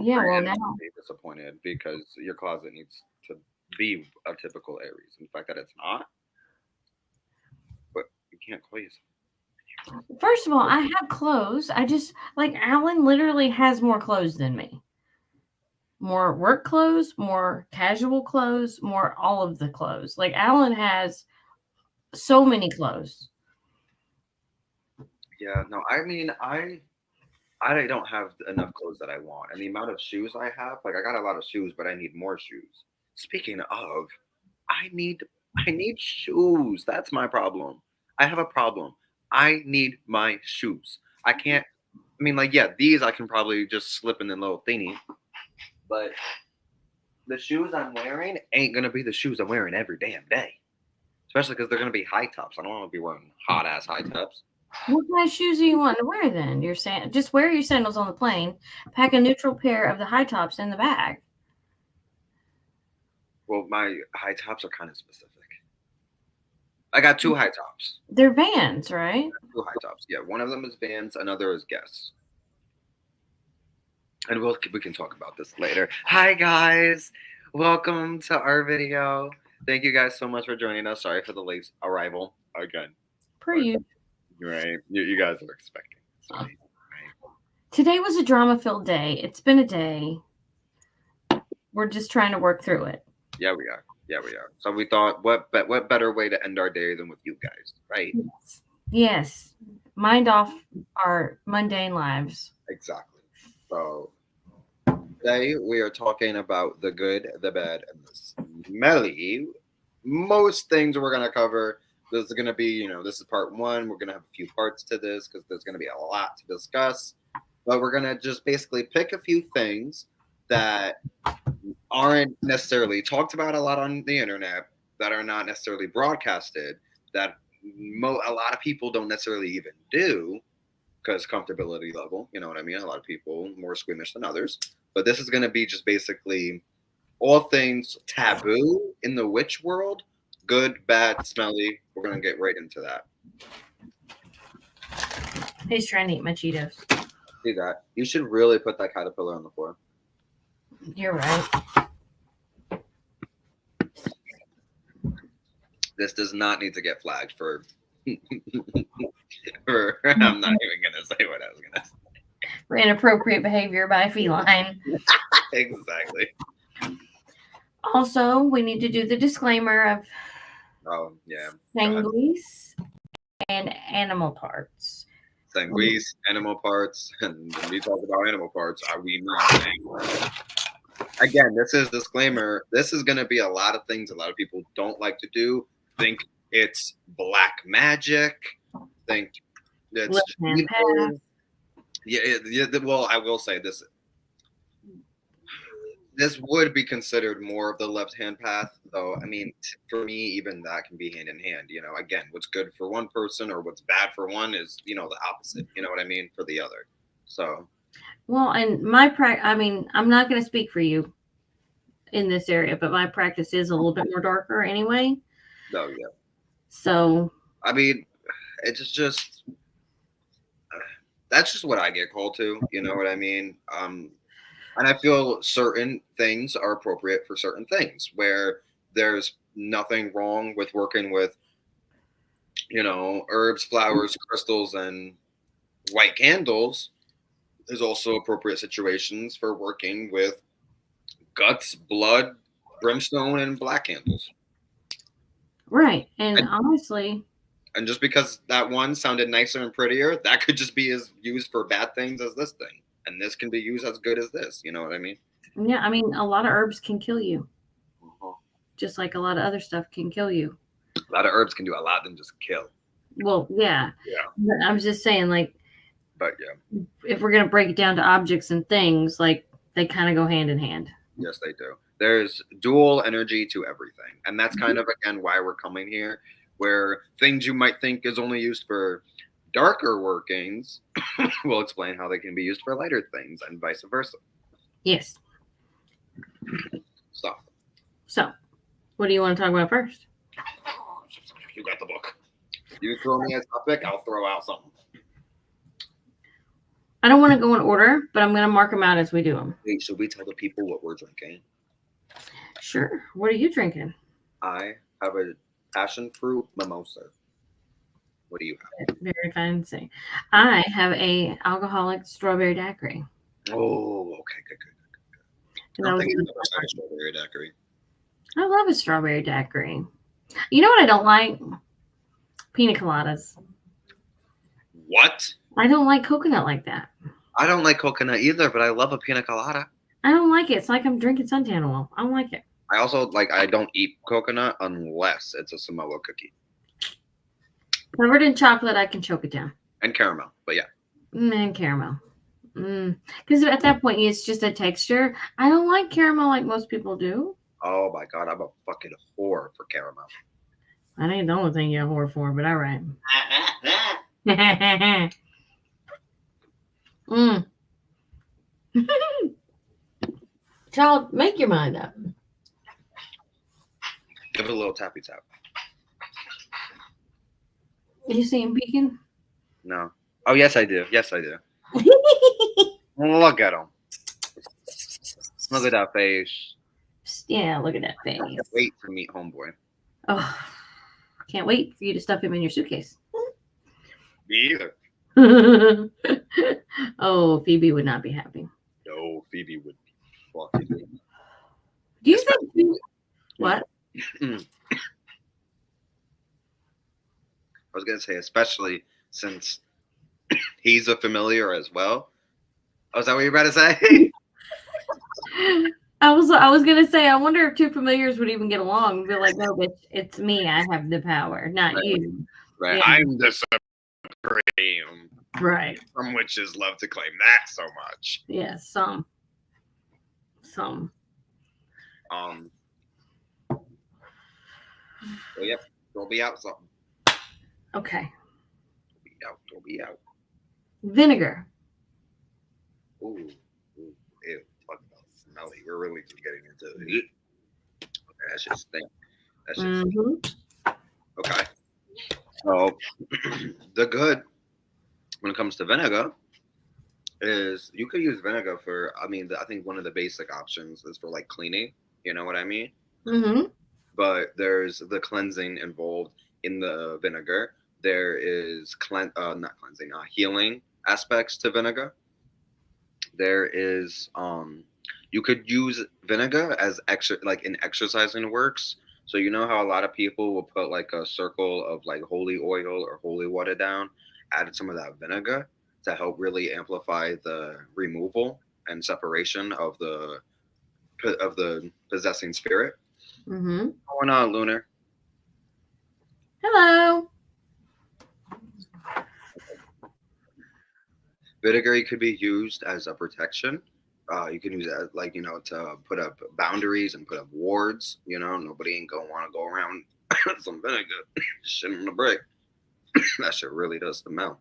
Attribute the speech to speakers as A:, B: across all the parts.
A: Yeah,
B: I
A: well
B: am
A: now
B: very disappointed because your closet needs to be a typical Aries. In fact, that it's not, but you can't call yourself.
A: first of all, I have clothes. I just like Alan literally has more clothes than me. More work clothes, more casual clothes, more all of the clothes. Like Alan has so many clothes.
B: Yeah, no, I mean, I don't have enough clothes that I want, and the amount of shoes I have, like I got a lot of shoes, but I need more shoes. Speaking of, I need I need shoes. That's my problem. I have a problem. I need my shoes. I can't. I mean, like, yeah, these I can probably just slip in the little thingy, but the shoes I'm wearing ain't gonna be the shoes I'm wearing every damn day. Especially because they're gonna be high tops. I don't want to be wearing hot ass high tops.
A: What kind of shoes do you want to wear then? You're saying just wear your sandals on the plane, pack a neutral pair of the high tops in the bag.
B: Well, my high tops are kind of specific. I got two high tops.
A: They're Vans, right?
B: Two high tops. Yeah, one of them is Vans, another is Guess. And we can talk about this later. Hi guys, welcome to our video. Thank you guys so much for joining us. Sorry for the late arrival again.
A: Per
B: But,
A: you.
B: right, you guys are expecting this, right?
A: Today was a drama-filled day. It's been a day. We're just trying to work through it.
B: Yeah, we are. Yeah, we are. So we thought, what better way to end our day than with you guys, right?
A: Yes. Yes. Mind off our mundane lives.
B: Exactly. So today we are talking about the good, the bad, and the smelly. Most things we're gonna cover. This is gonna be, this is part one. We're gonna have a few parts to this because there's gonna be a lot to discuss. But we're gonna just basically pick a few things that aren't necessarily talked about a lot on the internet, that are not necessarily broadcasted, that a lot of people don't necessarily even do because comfortability level, you know what I mean? A lot of people more squeamish than others. But this is going to be just basically all things taboo in the witch world, good, bad, smelly. We're going to get right into that.
A: He's trying to eat my Cheetos.
B: See that? You should really put that caterpillar on the floor.
A: You're right.
B: This does not need to get flagged for. I'm not even going to say what I was going to say.
A: For inappropriate behavior by a feline.
B: Exactly.
A: Also, we need to do the disclaimer of sanguis and animal parts.
B: Sanguis, animal parts, and when we talk about animal parts, are we not? Again, this is disclaimer. This is going to be a lot of things a lot of people don't like to do. Think it's black magic. Think it's evil. Yeah. Well, I will say this. This would be considered more of the left-hand path, though. I mean, for me, even that can be hand in hand. Again, what's good for one person or what's bad for one is, the opposite. You know what I mean? For the other. So.
A: Well, and I mean, I'm not going to speak for you in this area, but my practice is a little bit more darker anyway.
B: Oh, yeah.
A: So.
B: I mean, it's just. That's just what I get called to. You know what I mean? And I feel certain things are appropriate for certain things, where there's nothing wrong with working with, herbs, flowers, crystals, and white candles. There's also appropriate situations for working with guts, blood, brimstone, and black candles.
A: Right. And honestly.
B: And just because that one sounded nicer and prettier, that could just be as used for bad things as this thing. And this can be used as good as this. You know what I mean?
A: Yeah, I mean, a lot of herbs can kill you. Just like a lot of other stuff can kill you.
B: A lot of herbs can do a lot than just kill.
A: Well, yeah.
B: Yeah.
A: I was just saying, like,
B: but yeah,
A: if we're going to break it down to objects and things, like, they kind of go hand in hand.
B: Yes, they do. There's dual energy to everything. And that's kind of, again, why we're coming here, where things you might think is only used for darker workings, we'll explain how they can be used for lighter things and vice versa.
A: Yes.
B: So,
A: what do you want to talk about first?
B: You got the book. You throw me a topic, I'll throw out something.
A: I don't want to go in order, but I'm going to mark them out as we do them.
B: Wait, should we tell the people what we're drinking?
A: Sure. What are you drinking?
B: I have a passion fruit mimosa. What do you have?
A: Very fancy. I have a alcoholic strawberry daiquiri.
B: Oh, okay, good. I don't think I've ever had a strawberry daiquiri.
A: I love a strawberry daiquiri. You know what I don't like? Pina coladas.
B: What?
A: I don't like coconut like that.
B: I don't like coconut either, but I love a pina colada.
A: I don't like it. It's like I'm drinking suntan oil. I don't like it.
B: I also I don't eat coconut unless it's a Samoa cookie.
A: Covered in chocolate, I can choke it down.
B: And caramel, but yeah.
A: And caramel. Because at that point, it's just a texture. I don't like caramel like most people do.
B: Oh my god, I'm a fucking whore for caramel.
A: That ain't the only thing you're a whore for, but all right. Child, make your mind up.
B: Give it a little tappy tap.
A: You see him peeking?
B: No. Oh, yes, I do. Yes, I do. Look at him. Look at that face.
A: Yeah, look at that face.
B: I can't wait to meet homeboy.
A: Oh, can't wait for you to stuff him in your suitcase.
B: Me either.
A: Oh, Phoebe would not be happy.
B: No, Phoebe would be fucking.
A: Do you think Phoebe... What?
B: I was gonna say, especially since he's a familiar as well. Oh, is that what you're about to say?
A: I was gonna say, I wonder if two familiars would even get along and be like, no, bitch, it's me. I have the power, not
B: Right.
A: you.
B: Right.
A: Yeah.
B: I'm the supreme.
A: Right.
B: Some witches love to claim that so much.
A: Yeah, some.
B: Well, yep. Don't be out something.
A: Okay.
B: Don't be out.
A: Vinegar.
B: Ooh, ew. Talk about smelly. We're really just getting into it. Okay, that should stink. That should stink. Okay. So the good when it comes to vinegar is you could use vinegar for, I think one of the basic options is for like cleaning. You know what I mean?
A: Mm-hmm.
B: But there's the cleansing involved in the vinegar. There is healing aspects to vinegar. There is you could use vinegar as in exercising works. So you know how a lot of people will put like a circle of like holy oil or holy water down, add some of that vinegar to help really amplify the removal and separation of the possessing spirit.
A: Mm-hmm.
B: What's going on, Lunar?
A: Hello.
B: Vinegar could be used as a protection. You can use it to put up boundaries and put up wards. Nobody ain't gonna want to go around some vinegar shit on the brick. That shit really does smell.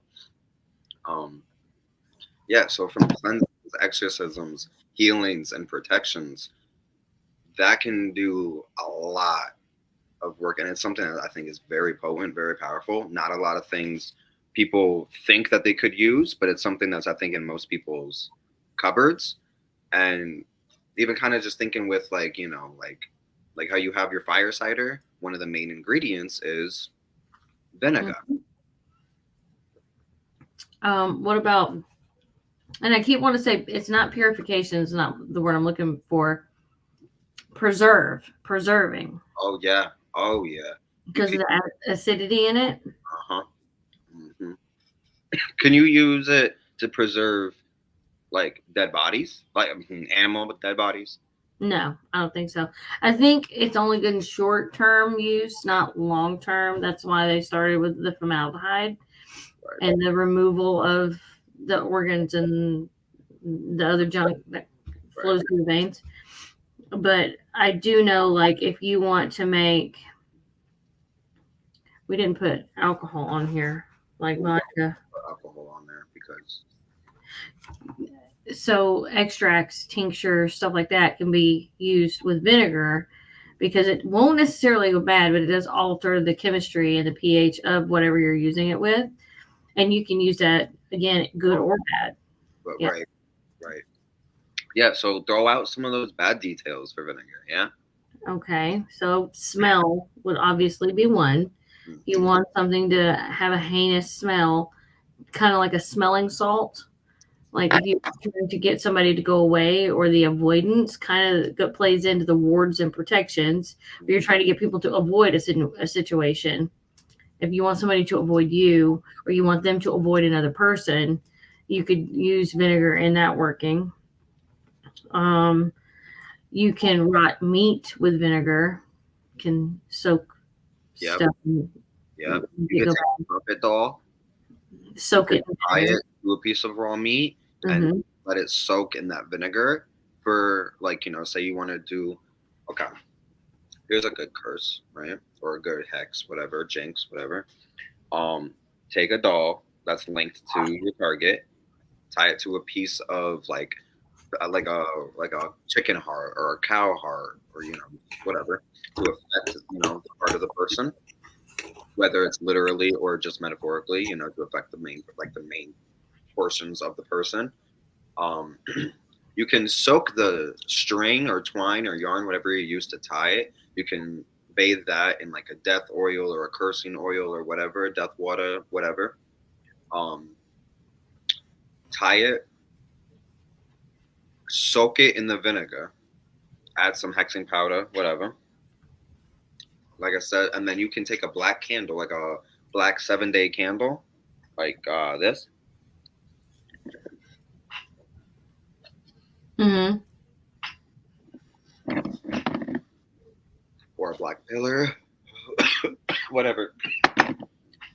B: So from cleansings, exorcisms, healings, and protections, that can do a lot of work, and it's something that I think is very potent, very powerful. Not a lot of things people think that they could use, but it's something that's, I think, in most people's cupboards. And even kind of just thinking with like how you have your fire cider, one of the main ingredients is vinegar.
A: What about, and I keep wanting to say it's not purification, it's not the word I'm looking for. Preserving.
B: Oh yeah.
A: Because of the acidity in it.
B: Mm-hmm. Can you use it to preserve like dead bodies, like animal with dead bodies?
A: No, I don't think so. I think it's only good in short-term use, not long-term. That's why they started with the formaldehyde and the removal of the organs and the other junk that flows through the veins. But I do know, like, if you want to make, we didn't put alcohol on here, like vodka.
B: Put alcohol on there because.
A: So extracts, tinctures, stuff like that can be used with vinegar because it won't necessarily go bad, but it does alter the chemistry and the pH of whatever you're using it with. And you can use that, again, good or bad.
B: But
A: Yeah.
B: right. Yeah, so throw out some of those bad details for vinegar, yeah?
A: Okay. So smell would obviously be one. You
B: Mhm.
A: want something to have a heinous smell, kind of like a smelling salt. Like if you're trying to get somebody to go away, or the avoidance kind of plays into the wards and protections. Or you're trying to get people to avoid a situation. If you want somebody to avoid you, or you want them to avoid another person, you could use vinegar in that working. Um, you can rot meat with vinegar. Can soak
B: Yep,
A: stuff.
B: yep. You
A: It
B: could
A: go
B: take a puppet doll, you
A: soak
B: could
A: it in
B: tie
A: vinegar.
B: it to a piece of raw meat and
A: Hmm.
B: let it soak in that vinegar for, like, say you want to do, okay, here's a good curse, right? Or a good hex, whatever, jinx, whatever. Um, take a doll that's linked to your target, tie it to a piece of like a chicken heart or a cow heart or whatever to affect the heart of the person, whether it's literally or just metaphorically, to affect the main portions of the person. Um, you can soak the string or twine or yarn, whatever you use to tie it. You can bathe that in like a death oil or a cursing oil or whatever, death water, whatever. Um, tie it, soak it in the vinegar, add some hexing powder, whatever. Like I said, and then you can take a black candle, like a black 7-day candle, like this,
A: Hmm.
B: or a black pillar, whatever.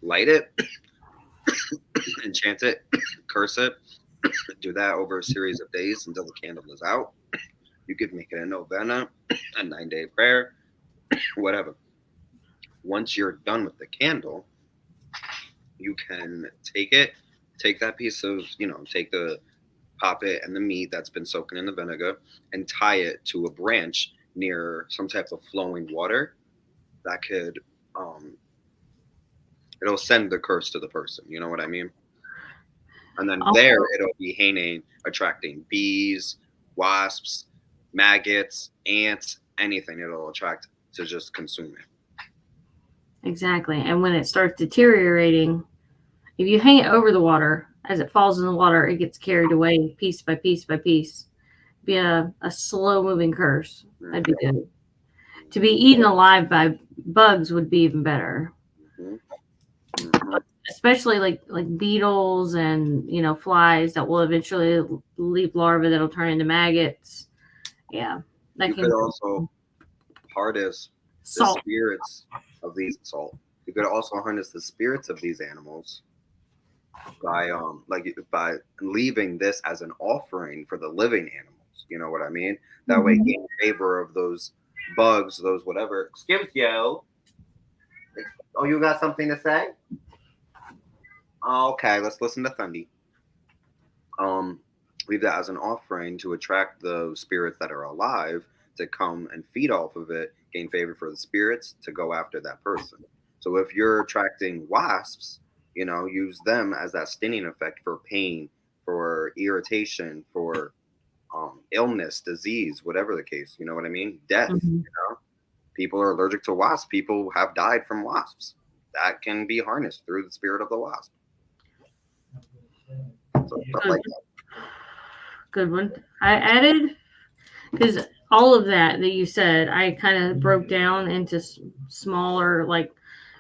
B: Light it, enchant it, curse it. Do that over a series of days until the candle is out. You could make it a novena, a 9-day prayer, whatever. Once you're done with the candle, you can take that piece of, take the pop it and the meat that's been soaking in the vinegar and tie it to a branch near some type of flowing water that could, um, it'll send the curse to the person. You know what I mean? And then there
A: Also,
B: it'll be hanging, attracting bees, wasps, maggots, ants, anything it'll attract to just consume it.
A: exactly. And when it starts deteriorating, if you hang it over the water, as it falls in the water, it gets carried away piece by piece by piece. Be a slow moving curse. That'd be
B: Mm-hmm.
A: good. To be eaten alive by bugs would be even better.
B: Mm-hmm. Mm-hmm.
A: Especially like beetles and flies that will eventually leave larvae that'll turn into maggots. Yeah, that
B: You
A: can
B: could also harness the
A: salt.
B: spirits of these salt. You could also harness the spirits of these animals by leaving this as an offering for the living animals. You know what I mean? That way,
A: Mhm.
B: gain favor of those bugs, those whatever. Excuse you. Oh, you got something to say? Okay, let's listen to Thundy. Um, leave that as an offering to attract the spirits that are alive to come and feed off of it, gain favor for the spirits to go after that person. So if you're attracting wasps, use them as that stinging effect for pain, for irritation, for illness, disease, whatever the case. You know what I mean? Death.
A: Mhm.
B: People are allergic to wasps. People have died from wasps. That can be harnessed through the spirit of the wasp. So stuff
A: Good,
B: like that.
A: good one. I added, because all of that you said, I kind of broke down into smaller, like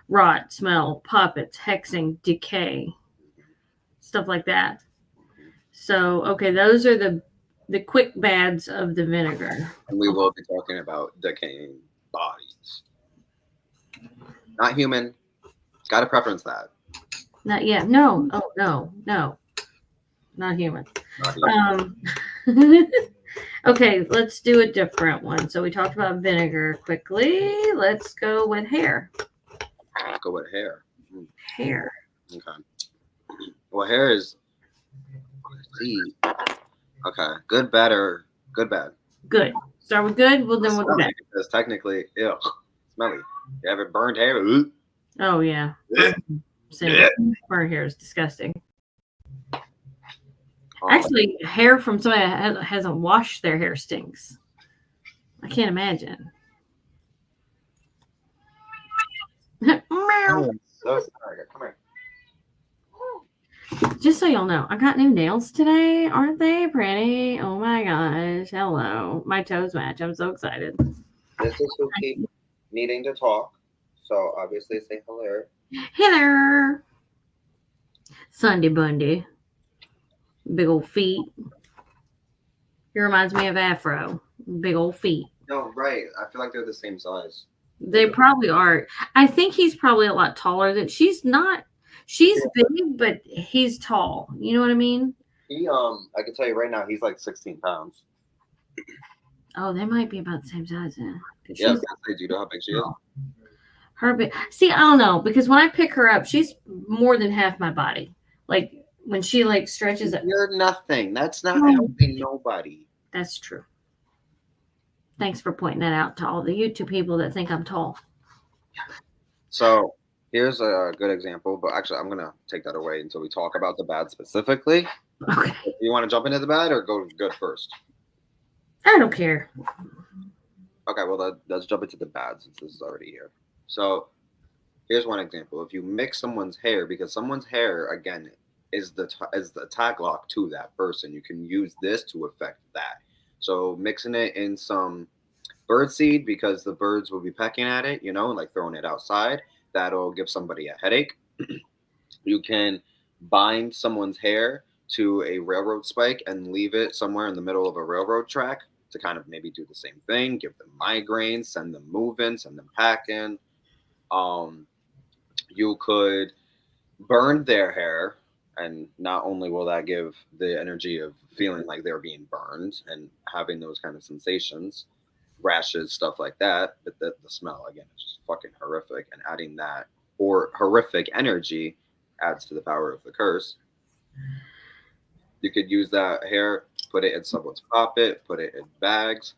A: rot, smell, puppets, hexing, decay, stuff like that. So okay, those are the quick bads of the vinegar.
B: And we will be talking about decaying bodies. Not human. Got to preference that.
A: Not yet. No. Oh no, no, not human.
B: Not human.
A: Um, okay, let's do a different one. So we talked about vinegar quickly. Let's go with hair.
B: Let's go with hair.
A: Hair.
B: Okay. Well, hair is. See. Okay. Good, bad, or good, bad.
A: Good. Start with good. Well, then we'll go
B: Smelly,
A: back.
B: because technically, ew, smelly. You have burned hair.
A: Oh yeah.
B: Yeah.
A: Same. Burnt hair is disgusting. Actually, hair from somebody that hasn't washed their hair stinks. I can't imagine. Meow.
B: I'm so sorry. Come here.
A: Just so y'all know, I got new nails today. Aren't they pretty? Oh my gosh. Hello. My toes match. I'm so excited.
B: This is who keep needing to talk. So obviously say hello.
A: Hey there. Sunday Bundy. Big old feet. He reminds me of Afro. Big old feet.
B: No, right. I feel like they're the same size.
A: They probably are. I think he's probably a lot taller than she's not. She's big, but he's tall. You know what I mean?
B: I can tell you right now, he's like 16 pounds.
A: Oh, they might be about the same size then.
B: Yeah,
A: She's
B: do you know how big she is?
A: her big. See, I don't know because when I pick her up, she's more than half my body. Like when she like stretches it.
B: You're nothing. That's not
A: Oh.
B: helping nobody.
A: That's true. Thanks for pointing that out to all the YouTube people that think I'm tall.
B: So here's a good example, but actually, I'm gonna take that away until we talk about the bad specifically.
A: Okay.
B: You want to jump into the bad or go good first?
A: I don't care.
B: Okay, well, let's jump into the bad since this is already here. So here's one example. If you mix someone's hair, because someone's hair again is the tag lock to that person, you can use this to affect that. So mixing it in some bird seed because the birds will be pecking at it, like throwing it outside. That'll give somebody a headache. You can bind someone's hair to a railroad spike and leave it somewhere in the middle of a railroad track to kind of maybe do the same thing, give them migraines, send them moving, send them packing. You could burn their hair, and not only will that give the energy of feeling like they're being burned and having those kind of sensations, rashes, stuff like that, but the smell again is just fucking horrific, and adding that or horrific energy adds to the power of the curse. You could use that hair, put it in someone's pocket, put it in bags.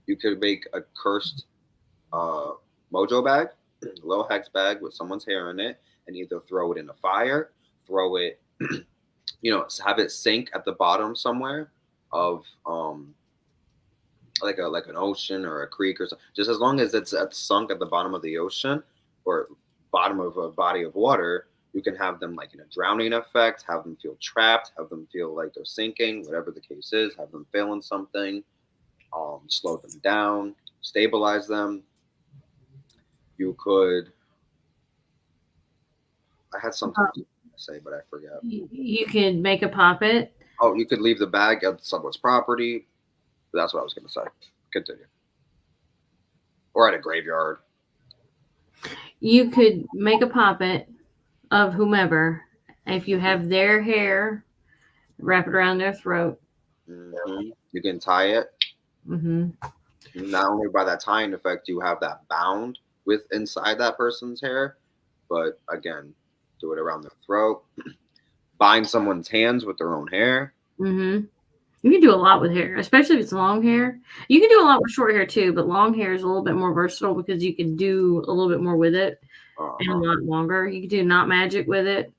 B: You could make a cursed uh, mojo bag, low hex bag with someone's hair in it, and either throw it in a fire, throw it, have it sink at the bottom somewhere of like an ocean or a creek or something. Just as long as it's sunk at the bottom of the ocean or bottom of a body of water, you can have them like in a drowning effect, have them feel trapped, have them feel like they're sinking, whatever the case is, have them feeling something, slow them down, stabilize them. You could. I had something to say, but I forgot.
A: You could make a poppet.
B: Oh, you could leave the bag at someone's property. That's what I was going to say. Continue. Or at a graveyard.
A: You could make a poppet of whomever. If you have their hair, wrap it around their throat.
B: Mm-hmm. You can tie it.
A: Mm-hmm.
B: Not only by that tying effect, you have that bound with inside that person's hair, but again, do it around their throat. Bind someone's hands with their own hair.
A: Mm-hmm. You can do a lot with hair, especially if it's long hair. You can do a lot with short hair too, but long hair is a little bit more versatile because you can do a little bit more with it and a lot longer. You can do not magic with it.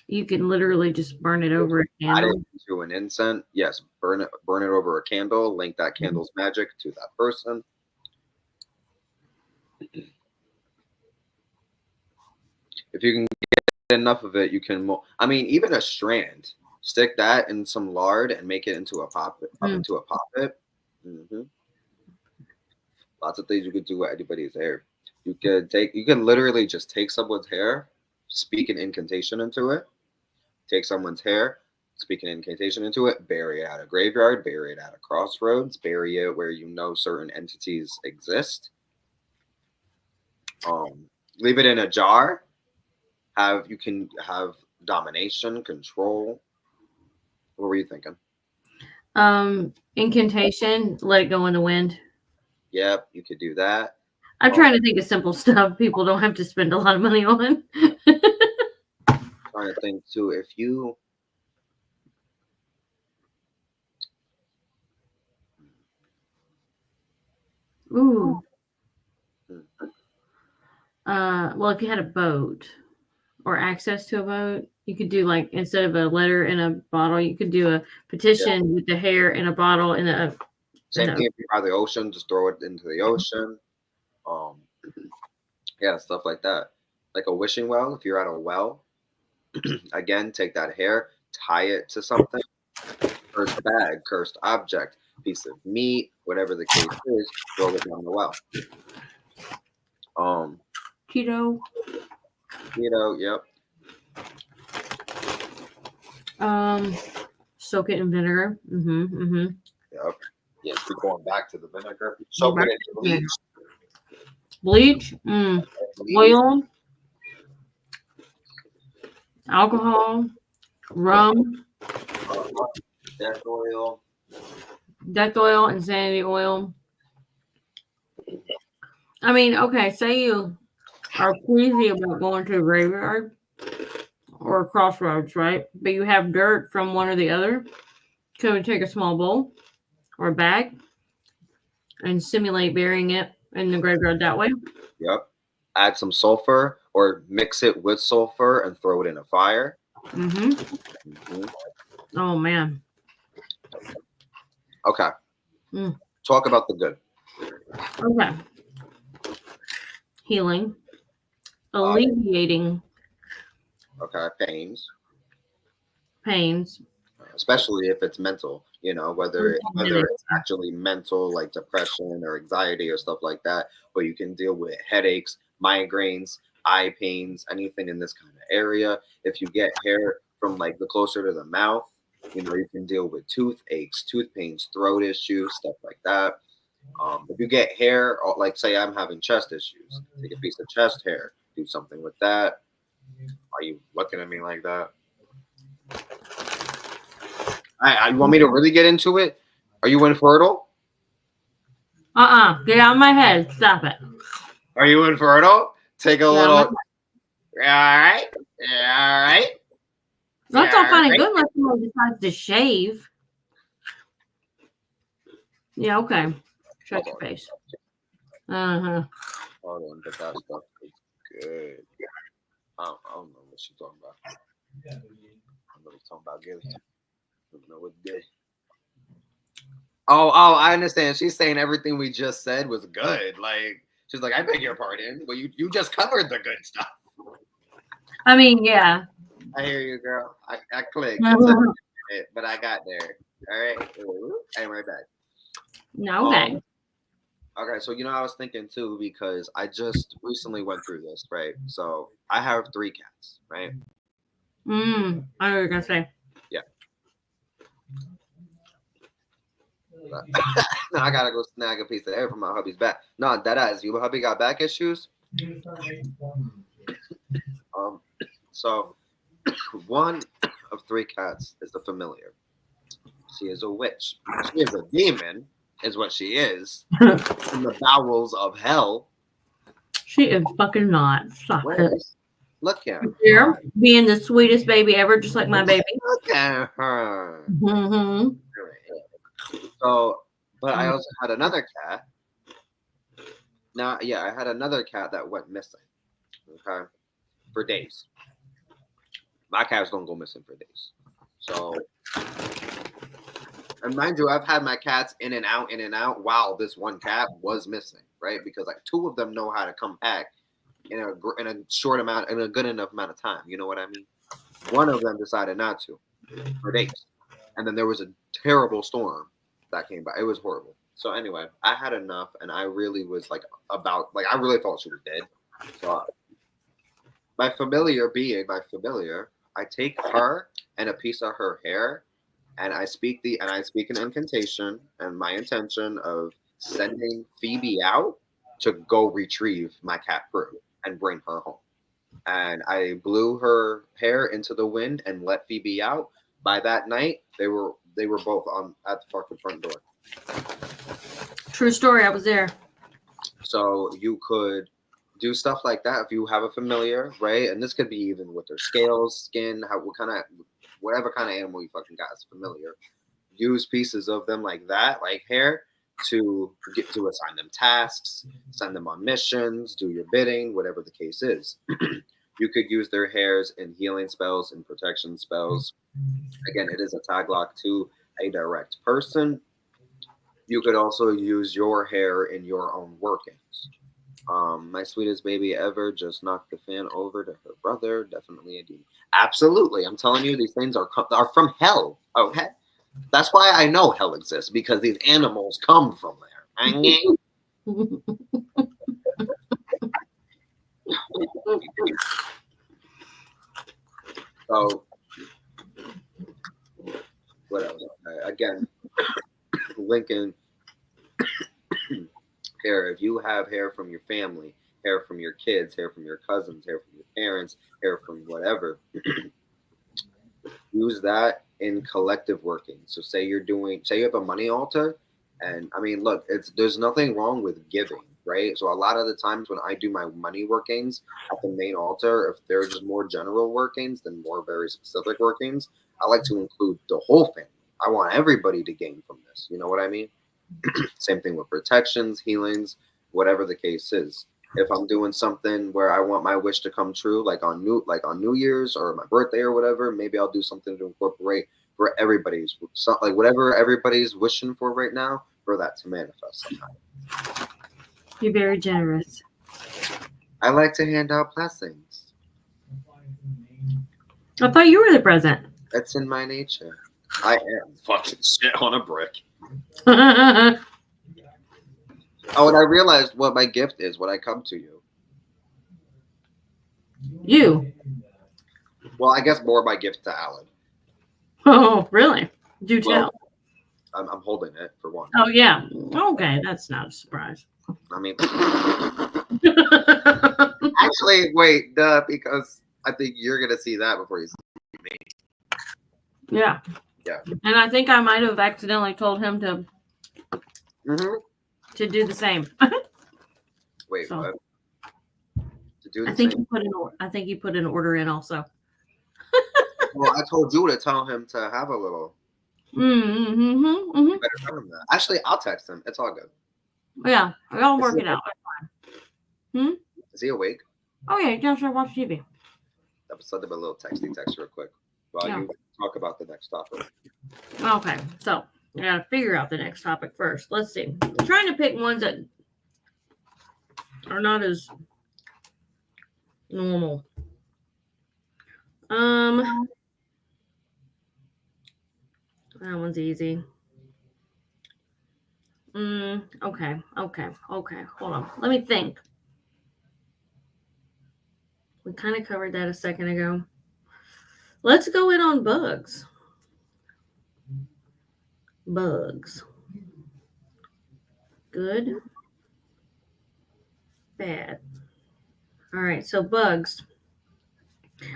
A: You can literally just burn it over a candle.
B: Add it to an incense. Yes, burn it over a candle. Link that candle's magic to that person. If you can get enough of it, you can. Even a strand. Stick that in some lard and make it into a poppet. Mm-hmm. Lots of things you could do with anybody's hair. You can literally just take someone's hair, speak an incantation into it. Take someone's hair, speak an incantation into it, bury it at a graveyard, bury it at a crossroads, bury it where certain entities exist. Leave it in a jar. You can have domination, control. What were you thinking?
A: Incantation, let it go in the wind.
B: Yep, you could do that.
A: I'm trying to think of simple stuff people don't have to spend a lot of money on.
B: Trying to think too, if you
A: Ooh. Well, if you had a boat or access to a boat, You could do like instead of a letter in a bottle, you could do a petition with the hair in a bottle
B: Same thing if you're by the ocean, just throw it into the ocean. Um, yeah, stuff like that. Like a wishing well, if you're at a well, again, take that hair, tie it to something, cursed bag, cursed object, piece of meat, whatever the case is, throw it down the well. Um,
A: keto.
B: Yep.
A: Soak it in vinegar.
B: Yep. Yes, we're going back to the vinegar. Soak it in bleach.
A: Bleach.
B: Bleach.
A: Oil. Alcohol. Rum.
B: Death oil.
A: Death oil. Insanity oil. I mean, okay, say you are queasy about going to a graveyard or a crossroads, right? But you have dirt from one or the other. So we take a small bowl or a bag and simulate burying it in the graveyard that way.
B: Yep. Add some sulfur or mix it with sulfur and throw it in a fire.
A: Oh, man.
B: Okay. Talk about the good.
A: Okay. Healing. Alleviating.
B: Okay.
A: Pains.
B: Especially if it's mental, whether it's actually mental, like depression or anxiety or stuff like that, but you can deal with headaches, migraines, eye pains, anything in this kind of area. If you get hair from like the closer to the mouth, you can deal with toothaches, tooth pains, throat issues, stuff like that. If you get hair, like say I'm having chest issues, take a piece of chest hair, do something with that. Are you looking at me like that? You want me to really get into it? Are you infertile?
A: Get out of my head. Stop it.
B: Are you infertile? Take a little. All right. All right.
A: That's all fine and good unless someone decides to shave. Yeah, okay. Shut your face.
B: Hold on, but that stuff is good. I don't know what she's talking about. I'm talking about good. I don't know what's good. Oh, I understand. She's saying everything we just said was good. Like she's like, I beg your pardon. Well, you just covered the good stuff.
A: I mean, yeah.
B: I hear you, girl. I clicked. But I got there. All right. I'm right back.
A: No, okay.
B: Okay, so I was thinking too because I just recently went through this, right? So I have 3 cats, right?
A: I know what you're gonna say.
B: Yeah. Now I gotta go snag a piece of hair from my hubby's back. No, that ass. Your hubby got back issues. So one of 3 cats is the familiar. She is a witch. She is a demon, is what she is. In the bowels of hell.
A: She is fucking not. Stop it.
B: Look at her.
A: Here, being the sweetest baby ever, just like my baby.
B: Look at her. So, but I also had another cat. Now, yeah, I had another cat that went missing. Okay, for days. My cats don't go missing for days. So, and mind you, I've had my cats in and out while this one cat was missing, right? Because like 2 of them know how to come back in a short amount, in a good enough amount of time. You know what I mean? One of them decided not to for days, and then there was a terrible storm that came by. It was horrible. So anyway, I had enough, and I really was like I really thought she was dead. So my familiar, I take her and a piece of her hair, and I speak an incantation and my intention of sending Phoebe out to go retrieve my cat Prue and bring her home. And I blew her hair into the wind and let Phoebe out. By that night, they were both at the fucking front door.
A: True story. I was there.
B: So you could do stuff like that if you have a familiar, right? And this could be even with their scales, skin, whatever kind of animal you fucking got is familiar. Use pieces of them like that, like hair, to assign them tasks, send them on missions, do your bidding, whatever the case is. You could use their hairs in healing spells and protection spells. Again, it is a tag lock to a direct person. You could also use your hair in your own workings. My sweetest baby ever just knocked the fan over to her brother. Definitely a demon. Absolutely, I'm telling you, these things are from hell. Okay, that's why I know hell exists because these animals come from there. So what else? Again, Lincoln hair. If you have hair from your family, hair from your kids, hair from your cousins, hair from your parents, hair from whatever, use that in collective working. So say you have a money altar, and I mean, look, it's there's nothing wrong with giving, right? So a lot of the times when I do my money workings at the main altar, if they're just more general workings than more very specific workings, I like to include the whole family. I want everybody to gain from this. You know what I mean? Same thing with protections, healings, whatever the case is. If I'm doing something where I want my wish to come true, like on New Year's or my birthday or whatever, maybe I'll do something to incorporate for everybody's like whatever everybody's wishing for right now for that to manifest somehow.
A: You're very generous.
B: I like to hand out blessings.
A: I thought you were the present.
B: That's in my nature. I am fucking shit on a brick. Oh, and I realized what my gift is when I come to you.
A: You.
B: Well, I guess more my gift to Alan.
A: Oh, really? Do tell.
B: Well, I'm holding it for one.
A: Oh, yeah. Okay, that's not a surprise.
B: I mean, actually, wait, because I think you're gonna see that before you see me.
A: Yeah.
B: Yeah.
A: And I think I might have accidentally told him to do the same.
B: Wait,
A: So,
B: what? To do the
A: I think
B: same?
A: I think you put an order in also.
B: Well, I told you to tell him to have a little.
A: Mm-hmm.
B: You better tell him that. Actually, I'll text him. It's all good.
A: Yeah, I'll work it out.
B: Is he awake?
A: Oh yeah, you downstairs watch TV.
B: I'll send him a little texty text real quick while you talk about the next topic.
A: Okay, so I gotta figure out the next topic first. Let's see. I'm trying to pick ones that are not as normal. That one's easy. Okay. Hold on. Let me think. We kind of covered that a second ago. Let's go in on bugs. Bugs. Good. Bad. All right, so bugs.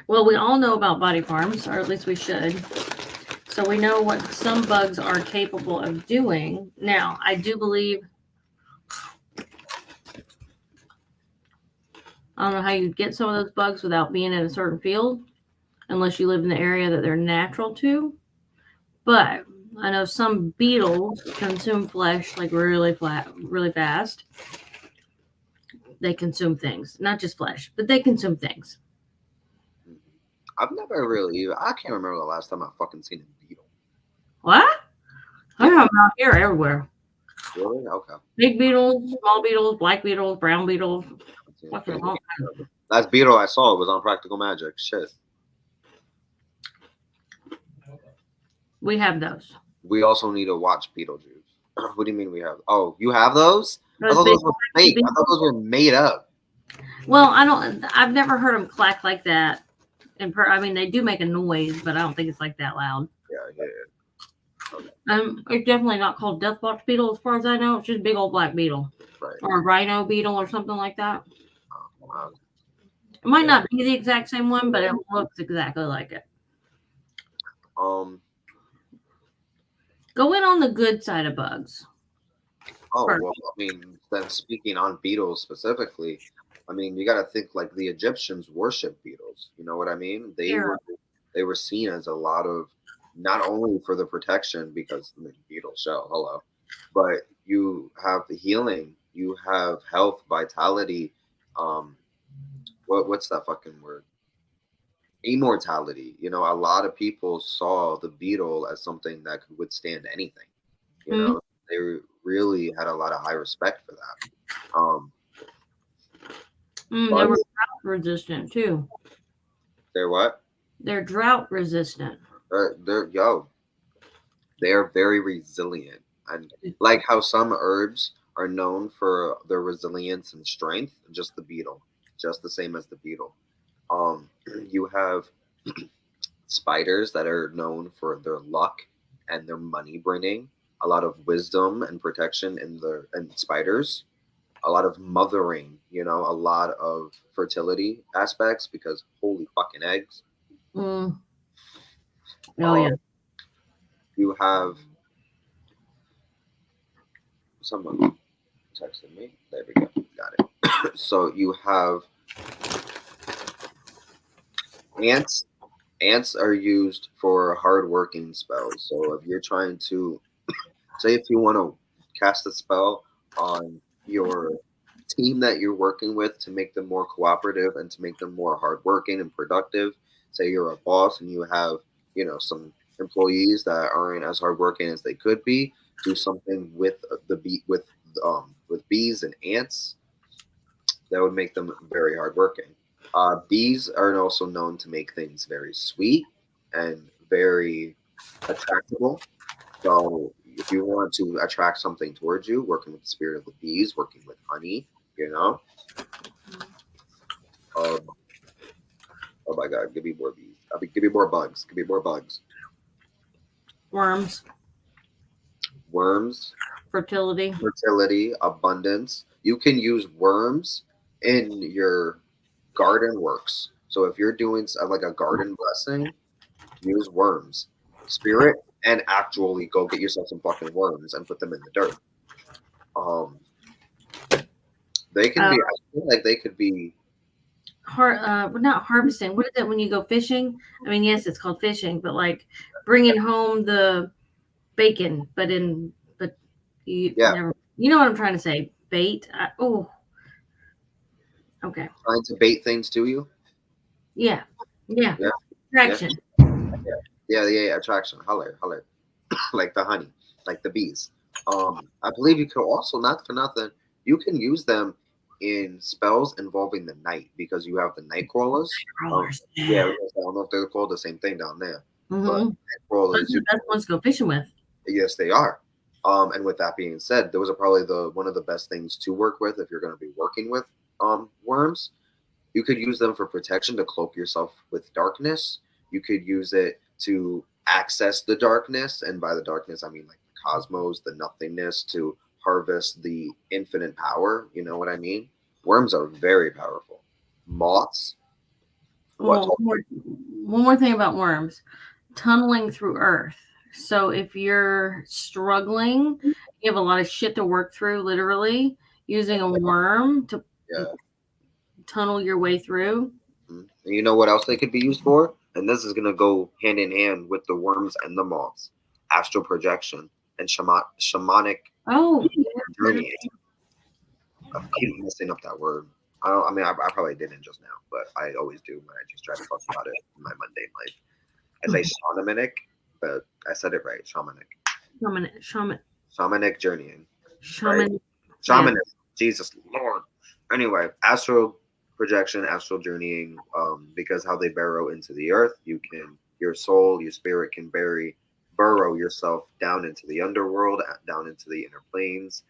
A: Well, we all know about body farms, or at least we should. So we know what some bugs are capable of doing. Now, I do believe, I don't know how you get some of those bugs without being in a certain field, unless you live in the area that they're natural to. But I know some beetles consume flesh like really fast. They consume things, not just flesh, but they consume things.
B: I've never really. I can't remember the last time I fucking seen a beetle.
A: What? I have them out here everywhere.
B: Really? Okay.
A: Big beetles, small beetles, black beetles, brown beetles.
B: Last beetle I saw was on Practical Magic. Shit.
A: We have those.
B: We also need to watch Beetlejuice. What do you mean we have? Oh, you have those? I thought those were fake. I thought those were made up.
A: Well, I've never heard them clack like that. I mean, they do make a noise, but I don't think it's like that loud.
B: Yeah. Okay.
A: It's definitely not called death box beetle, as far as I know. It's just a big old black beetle,
B: right.
A: Or a rhino beetle, or something like that. It might not be the exact same one, but it looks exactly like it. Go in on the good side of bugs.
B: Oh, well, I mean, then speaking on beetles specifically, I mean, you got to think like the Egyptians worship beetles. You know what I mean? They were seen as a lot of, not only for the protection, because I mean, beetle shell, hello, but you have the healing, you have health, vitality. What's that fucking word? immortality. You know, a lot of people saw the beetle as something that could withstand anything. You
A: Hmm?
B: know, they really had a lot of high respect for that.
A: They
B: But
A: were drought resistant too.
B: they're what?
A: They're drought resistant.
B: They're yo. They are very resilient, and like how some herbs are known for their resilience and strength, just the beetle, just the same as the beetle. Um, you have spiders that are known for their luck and their money bringing, a lot of wisdom and protection in the and spiders, a lot of mothering, you know, a lot of fertility aspects because holy fucking eggs.
A: Mm. Oh
B: Um,
A: yeah.
B: you have someone texted me. There we go, got it. So you have ants. Ants are used for hard working spells. So if you're trying to say if you want to cast a spell on your team that you're working with to make them more cooperative and to make them more hardworking and productive. Say you're a boss and you have, you know, some employees that aren't as hardworking as they could be. Do something with the bee with bees and ants that would make them very hardworking. Bees are also known to make things very sweet and very attractable. So if you want to attract something towards you, working with the spirit of the bees, working with honey, you know, um, oh my God, give me more bees. I mean, give me more bugs. Give me more bugs.
A: Worms,
B: Worms,
A: fertility.
B: fertility, abundance. You can use worms in your garden works. So if you're doing like a garden blessing, use worms, spirit, and actually go get yourself some fucking worms and put them in the dirt. Um, they can
A: Uh,
B: be. I feel like they could be.
A: not harvesting. What is it when you go fishing? I mean, yes, it's called fishing, but like bringing home the bacon, but you
B: Yeah,
A: never. You know what I'm trying to say? Bait. Oh, okay.
B: trying to bait things to you.
A: Yeah, yeah.
B: Yeah, yeah,
A: Traction.
B: yeah. Attraction, holler, holler, like the honey, like the bees. I believe you could also, not for nothing, you can use them in spells involving the night because you have the night crawlers.
A: Crawlers.
B: Yeah,
A: Yeah.
B: I don't know if they're called the same thing down there, but
A: Mm-hmm.
B: night
A: Those
B: crawlers,
A: are the best ones to go fishing with.
B: yes, they are. And with that being said, those are probably the one of the best things to work with if you're going to be working with worms. You could use them for protection to cloak yourself with darkness. You could use it to access the darkness, and by the darkness I mean like the cosmos, the nothingness, to harvest the infinite power. You know what I mean? Worms are very powerful. Moths. What?
A: Well, one more thing about worms. Tunneling through earth. So if you're struggling, you have a lot of shit to work through, literally, using a worm to
B: Yeah.
A: tunnel your way through.
B: Mhm. And you know what else they could be used for? And this is gonna go hand in hand with the worms and the moths. Astral projection and shamanic
A: Oh,
B: journeying. I keep messing up that word. I don't. I mean, I probably didn't just now, but I always do when I just try to talk about it in my mundane life. I say shamanic, but I said it right. Shamanic.
A: shaman,
B: Shamanic journeying. Right?
A: shaman. Yeah,
B: Shamanism. Jesus Lord. Anyway, astral projection, astral journeying, because how they burrow into the earth, you can, your soul, your spirit can burrow yourself down into the underworld, down into the inner planes,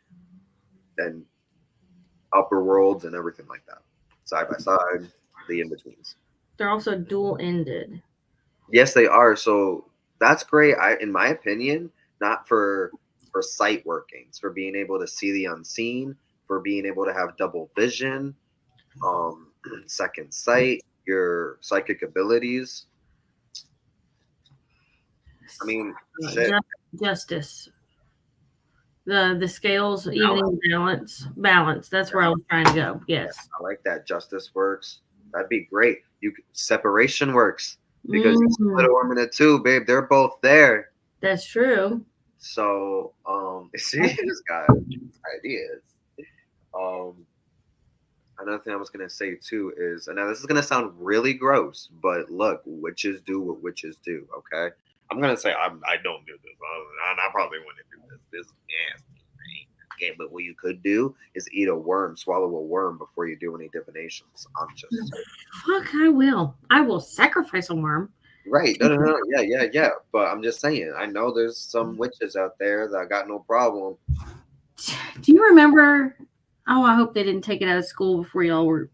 B: and upper worlds, and everything like that. Side by side, the in betweens.
A: they're also dual ended.
B: Yes, they are. So that's great. In my opinion, not for sight workings, for being able to see the unseen, for being able to have double vision, um, second sight, your psychic abilities. I mean, shit.
A: Justice. The scales evening balance. That's where I was trying to go.
B: Yeah,
A: Yes.
B: I like that. Justice works. That'd be great. Separation works because you split
A: Mm,
B: a woman in two, babe. They're both there.
A: that's true.
B: So, see, this guy ideas. Um, another thing I was gonna say too is, and now this is gonna sound really gross, but look, witches do what witches do. Okay, I'm gonna say I don't do this. I probably wouldn't do this. This is nasty. Right? Okay, but what you could do is eat a worm, swallow a worm before you do any divinations. I'm just saying.
A: Fuck, I will. I will sacrifice a worm.
B: Right. No, no, no. Yeah, yeah, yeah. But I'm just saying. I know there's some witches out there that got no problem.
A: Do you remember? Oh, I hope they didn't take it out of school before y'all were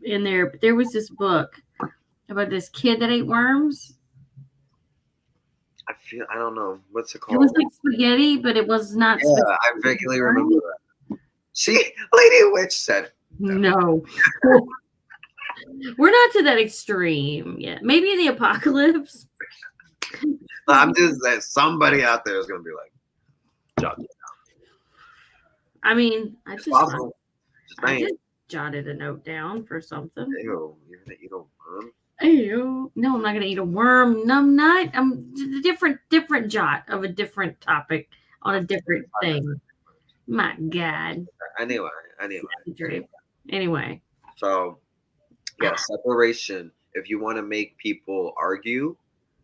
A: in there. But there was this book about this kid that ate worms.
B: I don't know what's it
A: It was
B: called.
A: like spaghetti, but it was not
B: Yeah,
A: spaghetti.
B: I vaguely remember that. She, Lady Witch said,
A: No. We're not to that extreme yet. Maybe the apocalypse.
B: I'm just saying somebody out there is gonna be like, jot it
A: I mean,
B: It's possible. Just
A: I
B: saying.
A: just jotted a note down for something.
B: Ew, you're gonna eat a worm?
A: Ew. No, I'm not gonna eat a worm. No, I'm not. I'm different jot of a different topic on a different thing. My God.
B: Anyway.
A: Anyway.
B: So yeah, separation. If you want to make people argue,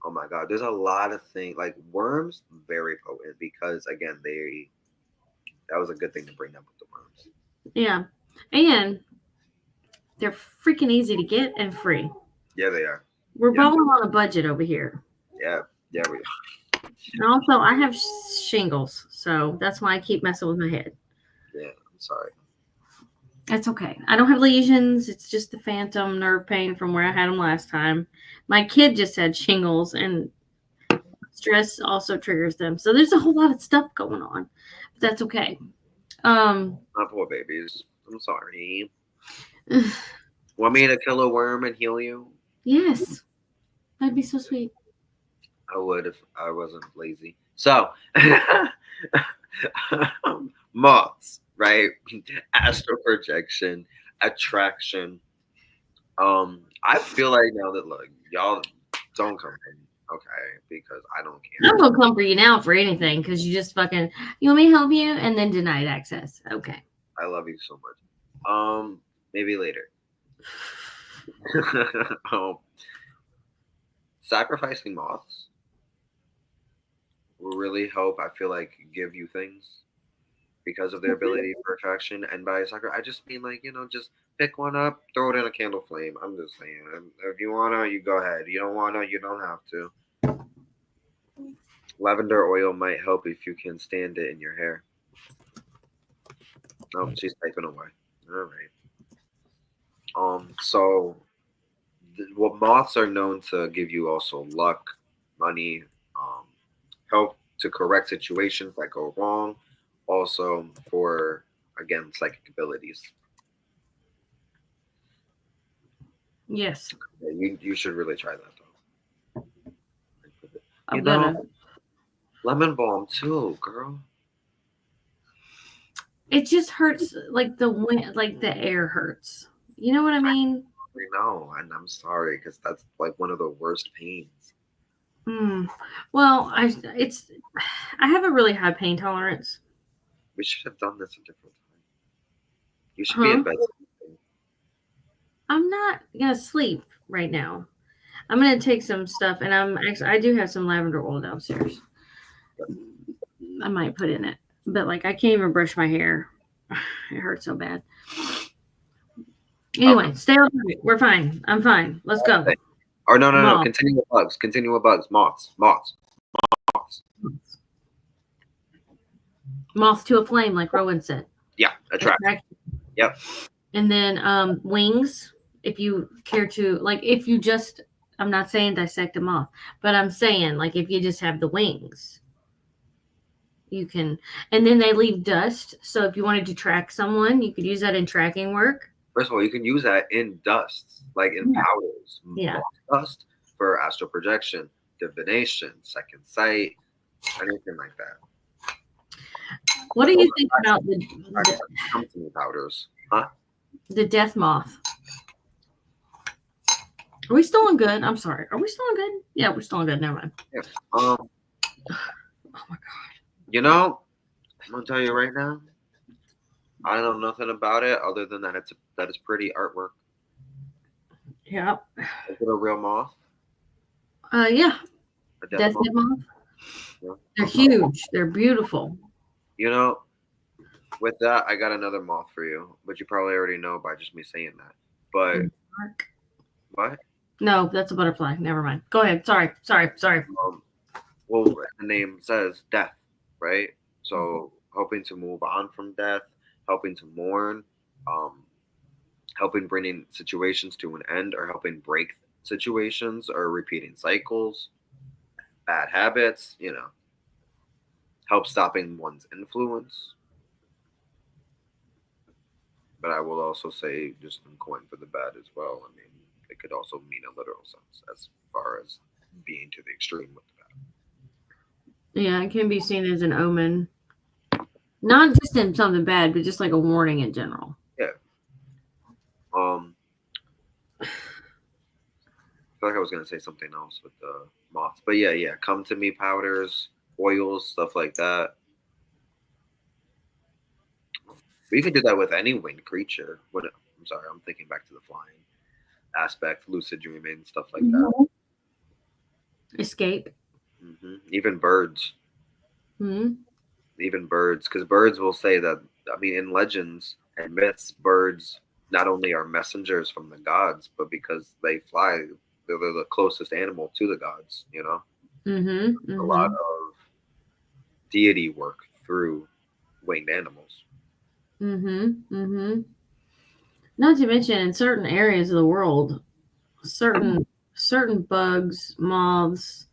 B: oh my God, there's a lot of things like worms, very potent because again, that was a good thing to bring up with the worms.
A: Yeah. And they're freaking easy to get and free.
B: Yeah, they are.
A: We're
B: Yeah.
A: both on a budget over here.
B: Yeah, we are.
A: And also, I have shingles, so that's why I keep messing with my head.
B: Yeah, I'm sorry.
A: That's okay. I don't have lesions. It's just the phantom nerve pain from where I had them last time. My kid just had shingles, and stress also triggers them. So there's a whole lot of stuff going on, but that's okay.
B: My poor babies. I'm sorry. Want me to kill a worm and heal you?
A: Yes, that'd be so sweet.
B: I would if I wasn't lazy. So, moths, right? Astral projection, attraction. I feel like now that look, y'all don't come for me, okay? Because I don't care.
A: I'm gonna come for you now for anything because you just fucking. You want me to help you and then denied access. Okay.
B: I love you so much. Maybe later. um, sacrificing moths will really help. I feel like give you things because of their ability for attraction. And by I just mean like just pick one up, throw it in a candle flame. I'm just saying, if you wanna, you go ahead. You don't wanna, you don't have to. Lavender oil might help if you can stand it in your hair. Oh, she's typing away. All right. So, well, moths are known to give you also luck, money, help to correct situations that go wrong, also for again psychic abilities.
A: Yes.
B: Yeah, you should really try that though. You
A: I'm
B: know,
A: gonna.
B: lemon balm too, girl.
A: It just hurts like the wind, like the air hurts. You know what I mean?
B: I know, and I'm sorry because that's like one of the worst pains.
A: Mm. Well, I have a really high pain tolerance.
B: We should have done this a different time. You should be in
A: Huh?
B: bed.
A: I'm not gonna sleep right now. I'm gonna take some stuff, and I do have some lavender oil downstairs. I might put in it, but like I can't even brush my hair. It hurts so bad. Anyway,
B: Okay.
A: stay on target. We're fine. I'm fine. Let's go.
B: Or no.
A: Moth.
B: Continue with bugs. Continue with bugs. Moths.
A: Moth to a flame, like Rowan said.
B: Yeah, attract. Yep.
A: And then wings, if you care to, like if you just, I'm not saying dissect a moth, but I'm saying like if you just have the wings, you can, and then they leave dust. So if you wanted to track someone, you could use that in tracking work.
B: First of all, you can use that in dust, like in powders.
A: Yeah.
B: Dust for astral projection, divination, second sight, anything like that.
A: What do you think about
B: company powders? Huh?
A: The death moth? Are we still on good? I'm sorry. Are we still on good? Yeah, we're still on good. Never mind.
B: Yeah.
A: Oh my god.
B: I'm gonna tell you right now. I know nothing about it other than that it's pretty artwork.
A: Yep.
B: Is it a real moth?
A: Yeah.
B: A death
A: Death
B: moth?
A: head moth.
B: Yeah.
A: They're
B: Okay.
A: huge. They're beautiful.
B: You know, with that, I got another moth for you, but you probably already know by just me saying that. But what?
A: No, that's a butterfly. Never mind. Go ahead. Sorry. Sorry. Sorry.
B: Um, well, the name says death, right? So helping to move on from death, helping to mourn, um, helping bringing situations to an end, or helping break situations, or repeating cycles, bad habits. Help stopping one's influence. But I will also say, just in coin for the bad as well. I mean, it could also mean a literal sense as far as being to the extreme with the bad.
A: Yeah, it can be seen as an omen. Not just in something bad, but just like a warning in general.
B: Yeah. I feel like I was gonna say something else with the moths, but yeah, yeah. Come to me powders, oils, stuff like that. But you can do that with any winged creature. I'm sorry, I'm thinking back to the flying aspect, lucid dreaming, stuff like that.
A: Mhm. Escape.
B: Even birds,
A: Hmm.
B: because birds will say that. I mean, in legends and myths, birds not only are messengers from the gods, but because they fly, they're the closest animal to the gods.
A: Hmm.
B: A lot
A: Hmm.
B: of deity work through winged animals.
A: Hmm. Hmm. Not to mention, in certain areas of the world, certain bugs, moths,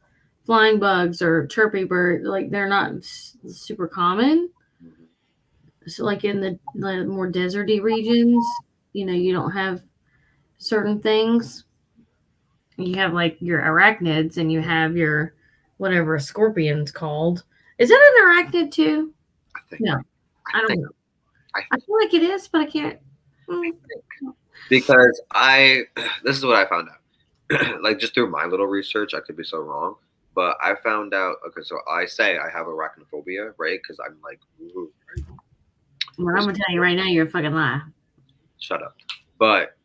A: flying bugs, or chirpy birds, like they're not super common.
B: Mhm.
A: So, like in the more deserty regions, you don't have certain things. You have like your arachnids, and you have your whatever a scorpion's called. Is that an arachnid too?
B: I think.
A: No,
B: I
A: I don't
B: think.
A: know.
B: I
A: I feel like it is, but I can't. Mm.
B: think because I this is what I found out. Like just through my little research, I could be so wrong, but I found out. Okay, so I say I have arachnophobia, right? Because I'm like, ooh, right?
A: Well, I'm
B: Just
A: gonna tell you right now, you're a fucking lie.
B: shut up. But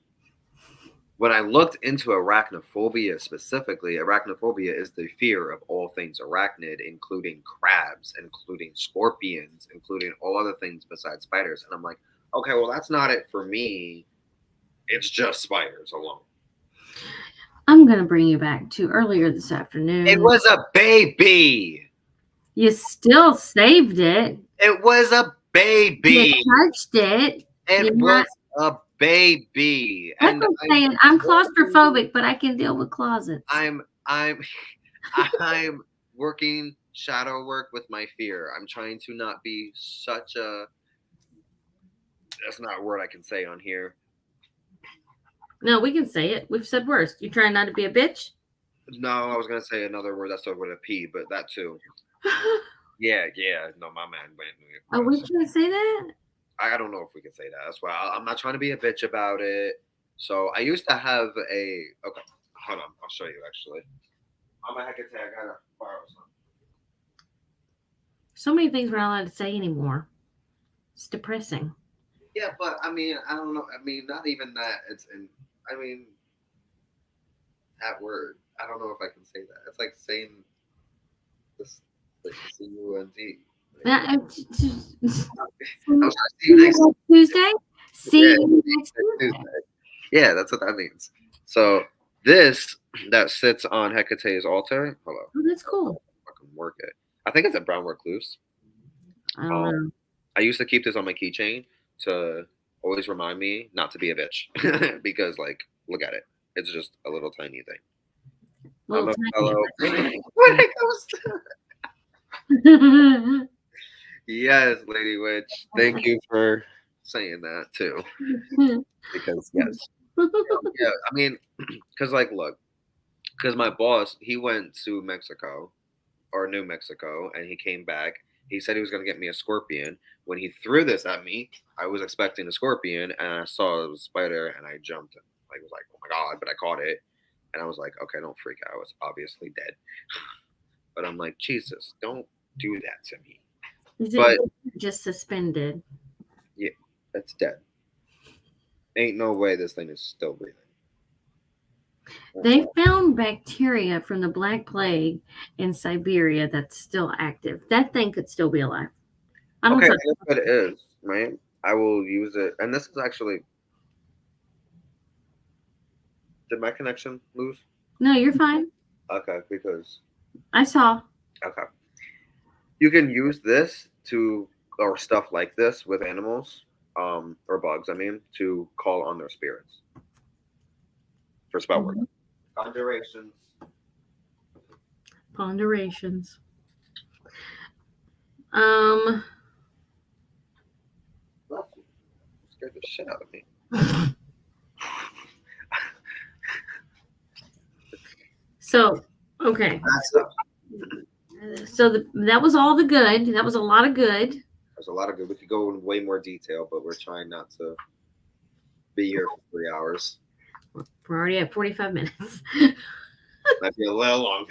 B: when I looked into arachnophobia specifically, arachnophobia is the fear of all things arachnid, including crabs, including scorpions, including all other things besides spiders. And I'm like, okay, well, that's not it for me. It's just spiders alone.
A: I'm gonna bring you back to earlier this
B: It
A: afternoon.
B: was a baby.
A: You still saved it.
B: It was a
A: You
B: baby.
A: touched it.
B: It
A: You
B: was
A: not.
B: a baby.
A: That's
B: And
A: what I'm saying. I'm claustrophobic, but I can deal with closets.
B: I'm I'm working shadow work with my fear. I'm trying to not be such a that's not a word I can say on here.
A: No, we can say it. We've said worse. You trying not to be a bitch?
B: No, I was gonna say another word that started with a P, but that too. Yeah, yeah. No, my man went.
A: Oh, we can't say that?
B: I don't know if we can say that. That's why I'm not trying to be a bitch about it. So I used to have a. Okay, hold on. I'll show you actually. I'm a heck I gotta borrow some.
A: So many things we're not allowed to say anymore. It's depressing.
B: Yeah, but I mean, I don't know. I mean, not even that. It's in. I mean, that word. I don't know if I can say that. It's like saying this, like CUNT.
A: Yeah,
B: I'm
A: see
B: sorry. See you
A: you
B: next.
A: next Tuesday. See
B: Yeah,
A: you next
B: next
A: Tuesday.
B: Tuesday. Yeah, that's what that means. So this that sits on Hecate's altar. Hello.
A: Oh, that's
B: I don't know
A: cool.
B: if I can work it. I think it's a brown recluse.
A: I don't
B: Um,
A: know.
B: I used to keep this on my keychain to always remind me not to be a bitch because, like, look at it. It's just a little tiny thing. I'm
A: Little
B: a
A: tiny.
B: fellow. When it goes yes, Lady Witch. Thank you for saying that too. Because yes, yeah. I mean, because like, look, because my boss he went to Mexico or New Mexico and he came back. He said he was gonna get me a scorpion. When he threw this at me, I was expecting a scorpion and I saw it was a spider and I jumped and like was like, oh my god! But I caught it and I was like, okay, don't freak out. It's obviously dead. But I'm like, Jesus, don't do that to me.
A: Is it
B: But
A: just suspended?
B: yeah, It's dead. Ain't no way this thing is still breathing.
A: They found bacteria from the Black Plague in Siberia that's still active. That thing could still be alive. I don't
B: Okay,
A: touch
B: if it is, right? I will use it. And this is actually. Did my connection lose?
A: No, you're fine.
B: Okay, because.
A: I saw.
B: Okay. You can use this to, or stuff like this with animals, or bugs, I mean, to call on their spirits for spell work. Conjurations.
A: Ponderations. Um.
B: Scared the shit out of me.
A: So, okay. So that was all the good. That was a lot of good.
B: There's a lot of good. We could go in way more detail, but we're trying not to be here for 3 hours.
A: We're already at 45 minutes.
B: Might be a little long.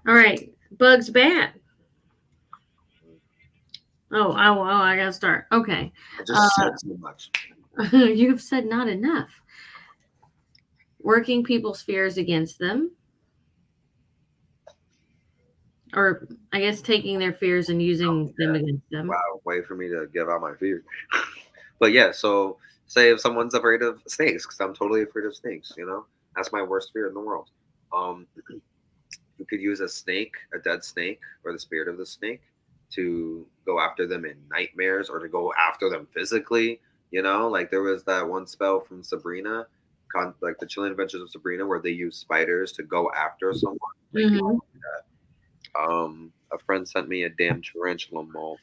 A: All right. Bugs bad. Oh, I gotta start. Okay.
B: I just said too much.
A: You've said not enough. Working people's fears against them. Or I guess taking their fears and using them against them.
B: Wow, way for me to give out my fear. But yeah, so say if someone's afraid of snakes, because I'm totally afraid of snakes, that's my worst fear in the world. You could use a snake, a dead snake, or the spirit of the snake to go after them in nightmares or to go after them physically. Like there was that one spell from Sabrina, like the Chilling Adventures of Sabrina, where they use spiders to go after someone.
A: Mm-hmm.
B: A friend sent me a damn tarantula mold.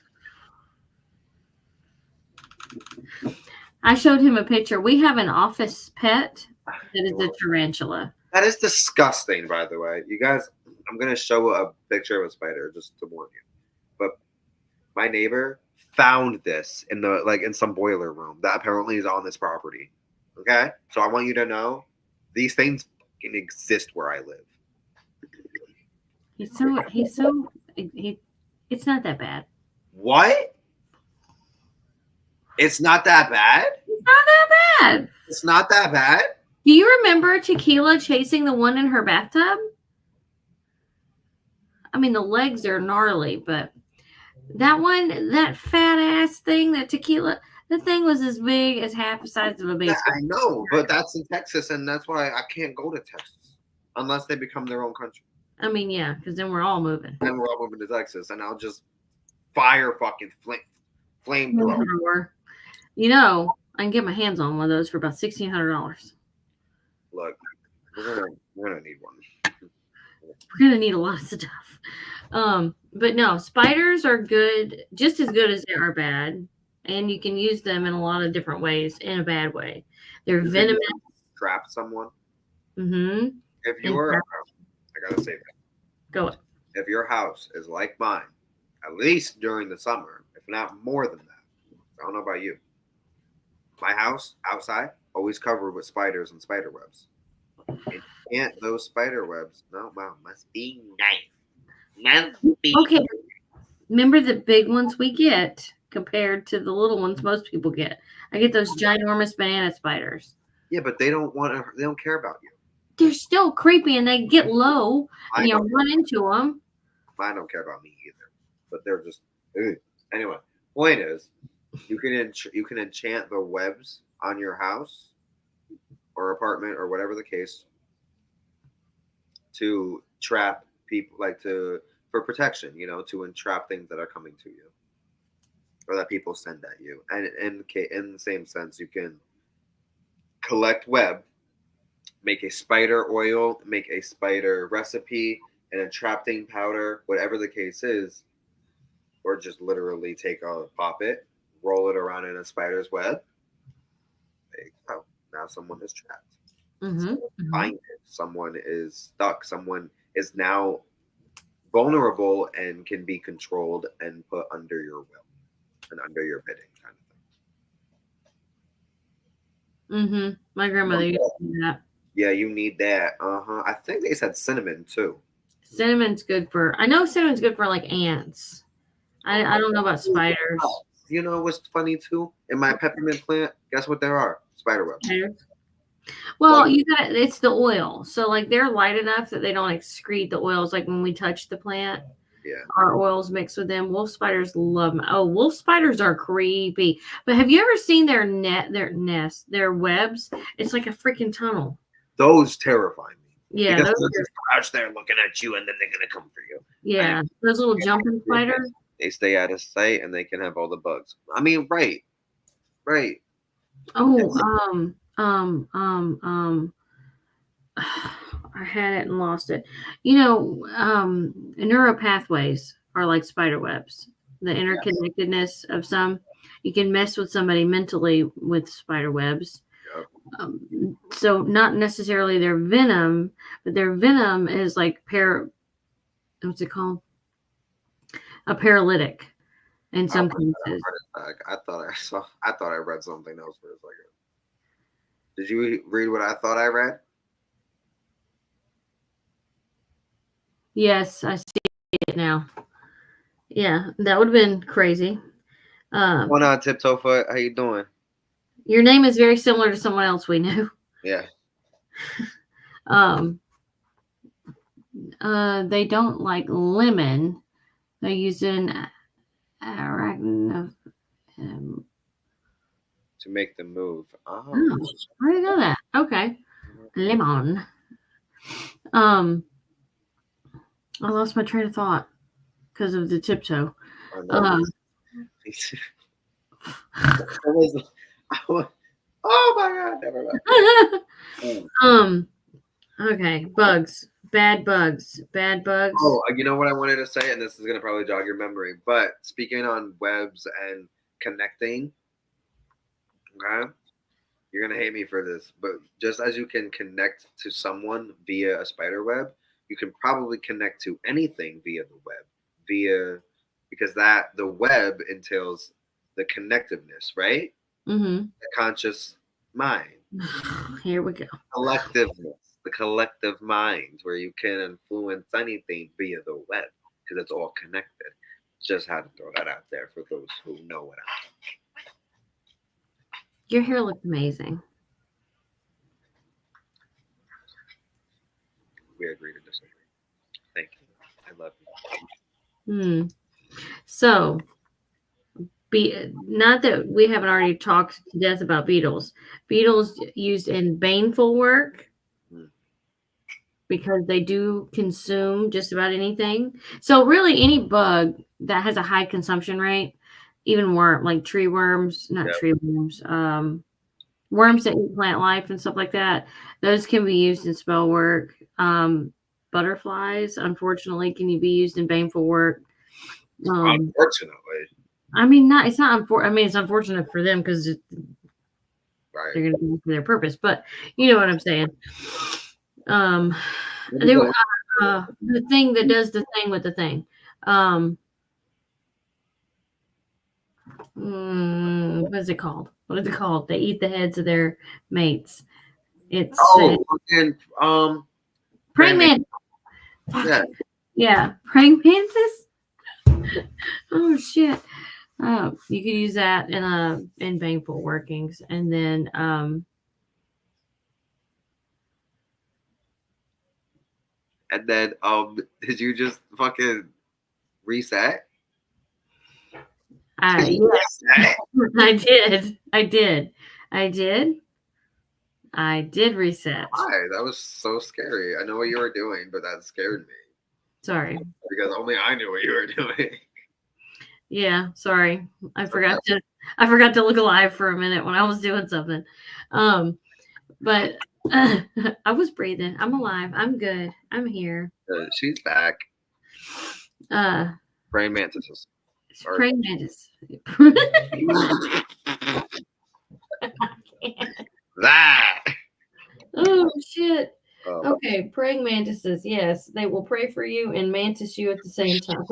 A: I showed him a picture. We have an office pet that is a tarantula.
B: That is disgusting, by the way. You guys, I'm going to show a picture of a spider just to warn you. But my neighbor found this in some boiler room that apparently is on this property. Okay? So I want you to know these things can exist where I live.
A: It's not that bad.
B: What? It's not that bad?
A: It's not that bad.
B: It's not that bad?
A: Do you remember Tequila chasing the one in her bathtub? I mean, the legs are gnarly, but that fat ass thing, that Tequila, the thing was as big as half the size of a baseball.
B: Yeah, I know, but that's in Texas, and that's why I can't go to Texas unless they become their own country.
A: I mean, yeah, because then we're all moving.
B: Then we're all moving to Texas, and I'll just fire fucking flamethrower.
A: I can get my hands on one of those for about $1,600.
B: Look, we're gonna need one.
A: We're gonna need a lot of stuff. But no, spiders are good, just as good as they are bad, and you can use them in a lot of different ways. In a bad way, they're venomous.
B: Trap someone.
A: Mm-hmm.
B: If I gotta say that.
A: Go.
B: If your house is like mine, at least during the summer, if not more than that, I don't know about you. My house outside always covered with spiders and spider webs. And those spider webs, must be nice.
A: Okay. Remember the big ones we get compared to the little ones most people get. I get those ginormous banana spiders.
B: Yeah, but they don't care about you.
A: They're still creepy and they get low and you run into them.
B: Mine don't care about me either, but they're just anyway. Point is, you can enchant the webs on your house or apartment or whatever the case to trap people, for protection, to entrap things that are coming to you or that people send at you. And in the same sense, you can collect web, make a spider oil, make a spider recipe, and entrapping powder, whatever the case is, or just literally pop it, roll it around in a spider's web. There you go. Now someone is trapped.
A: Mm-hmm.
B: Find it. Someone is stuck. Someone is now vulnerable and can be controlled and put under your will and under your bidding, kind
A: of thing. Mm-hmm. My grandmother used to do that.
B: Yeah, you need that. I think they said cinnamon too.
A: I know cinnamon's good for like ants. I don't know about spiders.
B: You know what's funny too? In my peppermint plant, guess what there are? Spider webs.
A: Well,
B: Like,
A: you got it's the oil. So like they're light enough that they don't excrete the oils. Like when we touch the plant,
B: yeah.
A: our oils mixed with them. Wolf spiders love them. Oh, wolf spiders are creepy. But have you ever seen their nest, their webs? It's like a freaking tunnel.
B: Those terrify me.
A: Yeah,
B: Because
A: those
B: they'll
A: are,
B: just crouch there looking at you and then they're gonna come for you. And
A: yeah, those little jumping spiders.
B: they stay out of sight and they can have all the bugs. I mean, right. Right.
A: Oh,
B: It's-
A: I had it and lost it. You know, neural pathways are like spider webs. The
B: yes.
A: interconnectedness of some, you can mess with somebody mentally with spider webs.
B: Yep.
A: So not necessarily their venom, but their venom is like what's it called? A paralytic in
B: I
A: some
B: was gonna
A: cases.
B: heart attack. I thought I read something else for a second. Did you read what I thought I read?
A: Yes, I see it now. Yeah, that would have been crazy. Uh,
B: What's going on, Tiptoe Foot? How you doing?
A: your name is very similar to someone else we knew.
B: Yeah.
A: Um, they don't like lemon. They use an arachno.
B: To make the move. Oh.
A: Oh, I didn't know that. Okay, lemon. Um, I lost my train of thought because of the tiptoe.
B: I know.
A: Um,
B: Oh my god, never mind.
A: um, okay, bugs, bad bugs, bad bugs.
B: Oh, you know what I wanted to say, and this is gonna probably jog your memory. But speaking on webs and connecting, okay, you're gonna hate me for this, but just as you can connect to someone via a spider web, you can probably connect to anything via the web, via because that the web entails the connectiveness, right?
A: Mm-hmm.
B: The conscious mind,
A: Here we go.
B: collectiveness, the collective mind, where you can influence anything via the web because it's all connected. Just had to throw that out there for those who know what I'm.
A: Your hair looks amazing.
B: We agree to disagree. Thank you. I love you.
A: Hmm. So, not that we haven't already talked to death about beetles. Beetles used in baneful work
B: Mm.
A: because they do consume just about anything. So really any bug that has a high consumption rate, even like tree worms, not
B: Yep.
A: tree worms, worms that eat plant life and stuff like that, those can be used in spell work. Butterflies, unfortunately, can be used in baneful work.
B: Unfortunately.
A: I mean, not it's not unfortunate. I mean, it's unfortunate for them because
B: Right.
A: they're going to do for their purpose. But you know what I'm saying.
B: What is
A: They
B: that?
A: the thing that does the thing with the thing. What is it called? What is it called? They eat the heads of their mates. It's
B: Oh, fucking
A: praying mantis.
B: yeah.
A: Yeah, praying mantis. Oh shit. Oh, you could use that in baneful workings, and then
B: And then did you just fucking reset? Did you
A: yes,
B: reset?
A: I did reset.
B: Why? That was so scary. I know what you were doing, but that scared me.
A: Sorry.
B: Because only I knew what you were doing.
A: Yeah, sorry. I forgot to look alive for a minute when I was doing something. But I was breathing. I'm alive. I'm good. I'm here.
B: She's back. Praying mantises.
A: Praying mantis.
B: That.
A: Oh shit.
B: Oh.
A: Okay, praying mantises. Yes, they will pray for you and mantis you at the same time.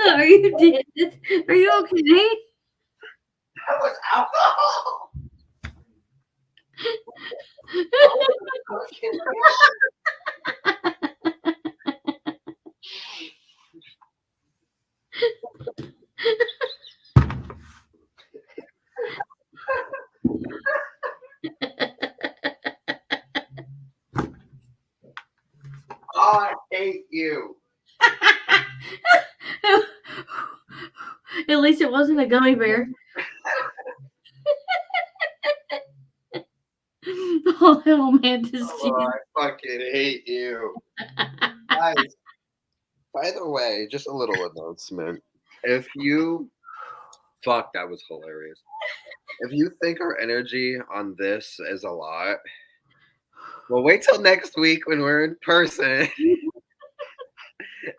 A: Are you dead? Are you okay?
B: That was alcohol. I hate you.
A: At least it wasn't a gummy bear. Oh, hell, Mantis
B: Oh,
A: cheese.
B: I fucking hate you. Guys, by the way, just a little announcement. If you fuck, that was hilarious. If you think our energy on this is a lot, well, wait till next week when we're in person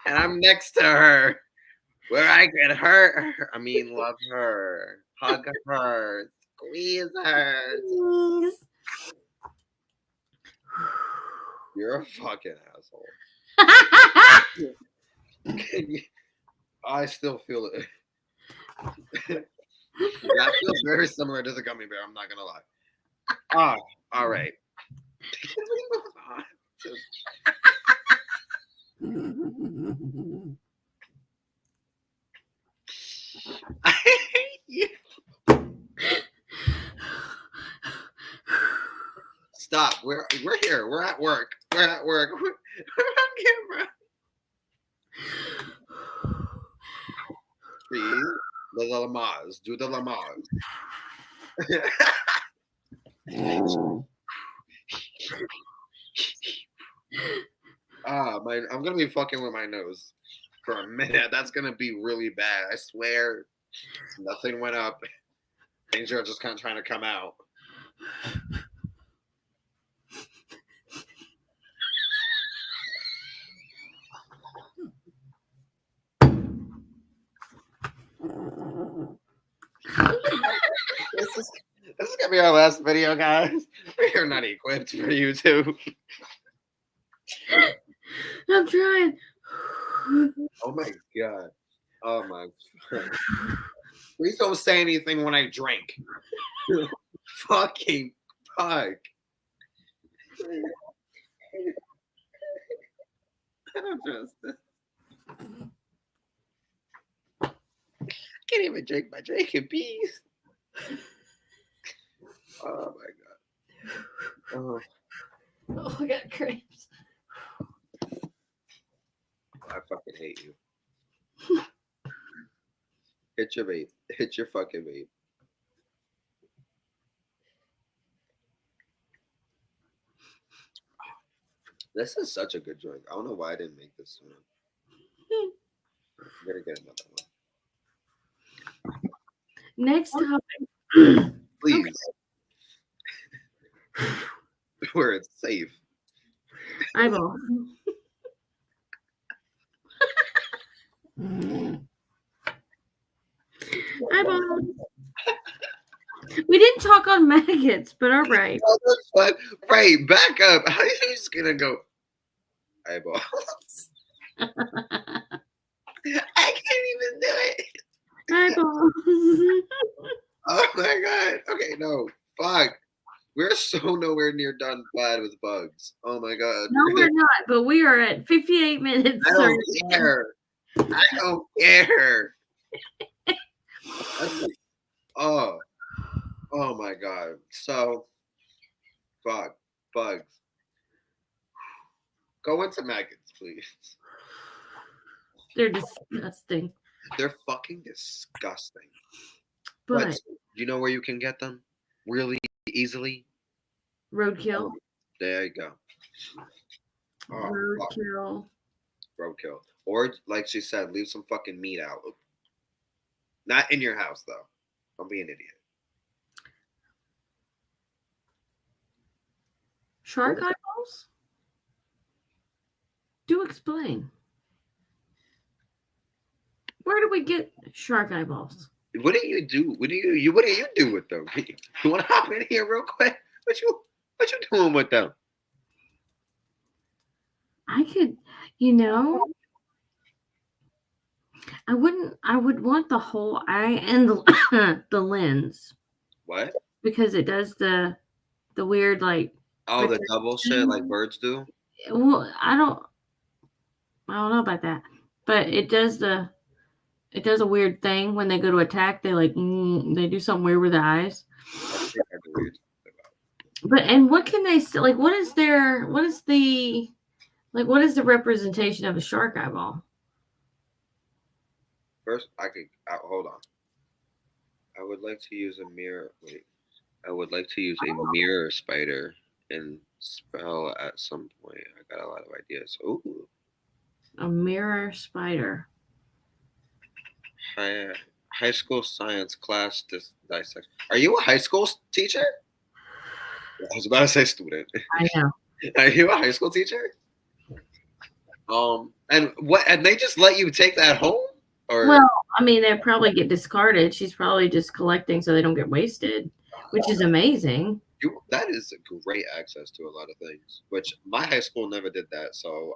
B: and I'm next to her, where I can hurt her. I mean, love her, hug her, squeeze her.
A: Please.
B: You're a fucking asshole. I still feel it. That feels very similar to the gummy bear. I'm not gonna lie. Ah, all right. Can we move on? I hate you. Stop. We're here. We're at work. We're at work. We're on camera. Please, the Lamaz. Do the Lamaz. I'm gonna be fucking with my nose for a minute. That's gonna be really bad. I swear. Nothing went up. Things are just kind of trying to come out. This is gonna be our last video, guys. We are not equipped for YouTube.
A: I'm trying.
B: Oh my god. Oh my god. Please don't say anything when I drink. Fucking fuck. I don't trust this. I can't even drink my drink in peace. Oh my god. Oh,
A: Oh, I got cramps.
B: I fucking hate you. Hit your vape. Hit your fucking vape. This is such a good joint. I don't know why I didn't make this one. I'm gonna get another one.
A: Next topic.
B: Please. Where it's safe.
A: Eyeball. Eyeball. We didn't talk on maggots, but all right.
B: Oh, that's fun. Right, back up. How are you just gonna go? Eyeballs. I can't even do it.
A: Eyeballs.
B: Oh my god. Okay, no. Fuck. We're so nowhere near done bad with bugs. Oh my god.
A: No, we're not, but we are at 58 minutes.
B: I don't care. I don't care. Oh. Oh my god. So fuck. Bugs. Go into maggots, please.
A: They're disgusting.
B: They're fucking disgusting.
A: But
B: you know where you can get them really easily?
A: roadkill.
B: There you go. Oh,
A: Roadkill.
B: roadkill. Or like she said, leave some fucking meat out. Not in your house though. Don't be an idiot.
A: Shark eyeballs? Do explain. Where do we get shark eyeballs?
B: What do you do? What do you do with them? You want to hop in here real quick? What you doing with them?
A: I could, you know, I would want the whole eye and the lens.
B: What?
A: Because it does the weird like
B: Oh, the double shit like
A: protection.
B: birds do.
A: Well, I don't know about that, but it does a weird thing when they go to attack. They like they do something weird with the eyes.
B: I think I know what you're talking about.
A: But and what can they like? What is the representation of a shark eyeball?
B: First, I could hold on. I would like to use a mirror. Wait, I would like to use a mirror spider and spell at some point. I got a lot of ideas. Ooh,
A: A mirror spider.
B: high, high school science class dissection. Are you a high school teacher? I was about to say student.
A: I know.
B: Are you a high school teacher? And what? And they just let you take that home, or
A: Well, I mean, they probably get discarded. She's probably just collecting so they don't get wasted, which is amazing.
B: that is great access to a lot of things. Which my high school never did that. So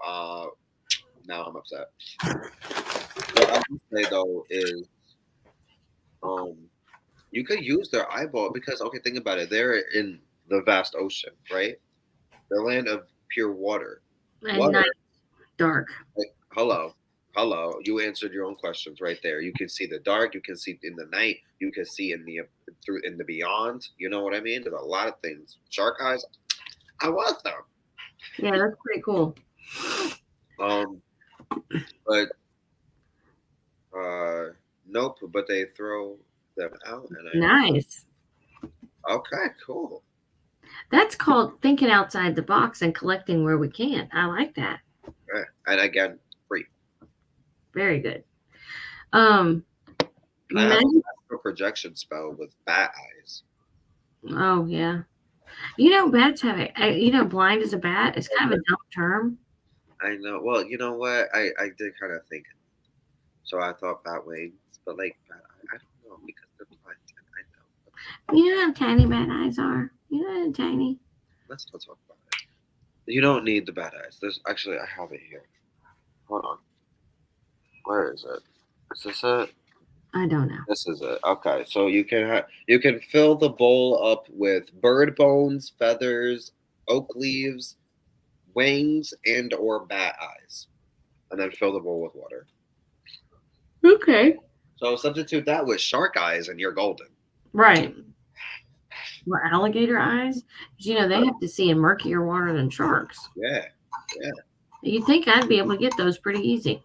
B: now I'm upset. What I would say though is um you could use their eyeball because okay, think about it. They're in the vast ocean, right? The land of pure water.
A: And
B: Water,
A: night dark.
B: like, hello. You answered your own questions right there. You can see the dark. You can see in the night. You can see in the through in the beyond. You know what I mean? There's a lot of things. Shark eyes. I want them.
A: Yeah, that's pretty cool.
B: Um, but nope. But they throw them out, and
A: Nice.
B: okay, cool.
A: That's called thinking outside the box and collecting where we can. I like that.
B: Yeah. And again, free.
A: Very good. Um,
B: I have
A: men-
B: a projection spell with bat eyes.
A: oh yeah. Bats have it. Blind as a bat is kind of a dumb term.
B: I know. Well, you know what? I did kind of think. So I thought bat wings, but like I don't know because they're blind. I know.
A: You know how tiny bat eyes are. You know how tiny.
B: Let's not talk about it. You don't need the bat eyes. There's actually I have it here. Hold on. Where is it? Is this it?
A: I don't know.
B: This is it. Okay, so you can fill the bowl up with bird bones, feathers, oak leaves, wings, and or bat eyes, and then fill the bowl with water.
A: Okay.
B: So substitute that with shark eyes, and you're golden.
A: Right. Well, alligator eyes. 'Cause, they have to see in murkier water than sharks.
B: Yeah, yeah.
A: You'd think I'd be able to get those pretty easy.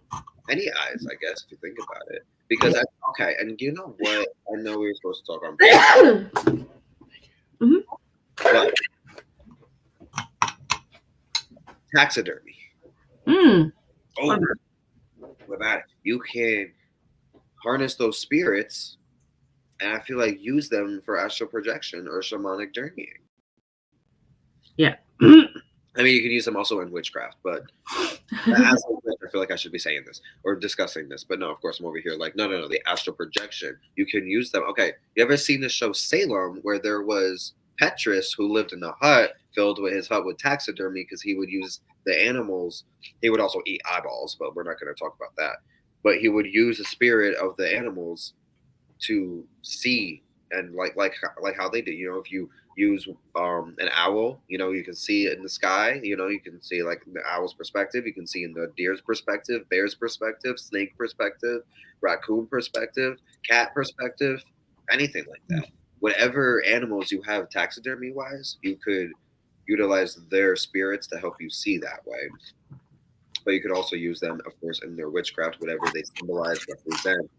B: Any eyes, I guess, if you think about it. Because okay, and you know what? I know we were supposed to talk on,
A: Mhm.
B: but taxidermy.
A: Mm.
B: Oh, with that, you can harness those spirits, and I feel like use them for astral projection or shamanic journeying.
A: Yeah.
B: I mean, you can use them also in witchcraft, but as I feel like I should be saying this or discussing this, but no, of course I'm over here like, no, the astral projection. You can use them. Okay, you ever seen the show Salem where there was Petrus who lived in a hut filled with his hut with taxidermy because he would use the animals. He would also eat eyeballs, but we're not going to talk about that. But he would use the spirit of the animals to see and like how they did. If you use an owl, you can see it in the sky. You can see like the owl's perspective. You can see in the deer's perspective, bear's perspective, snake perspective, raccoon perspective, cat perspective, anything like that. Whatever animals you have taxidermy wise, you could utilize their spirits to help you see that way. But you could also use them, of course, in their witchcraft, whatever they symbolize, represent,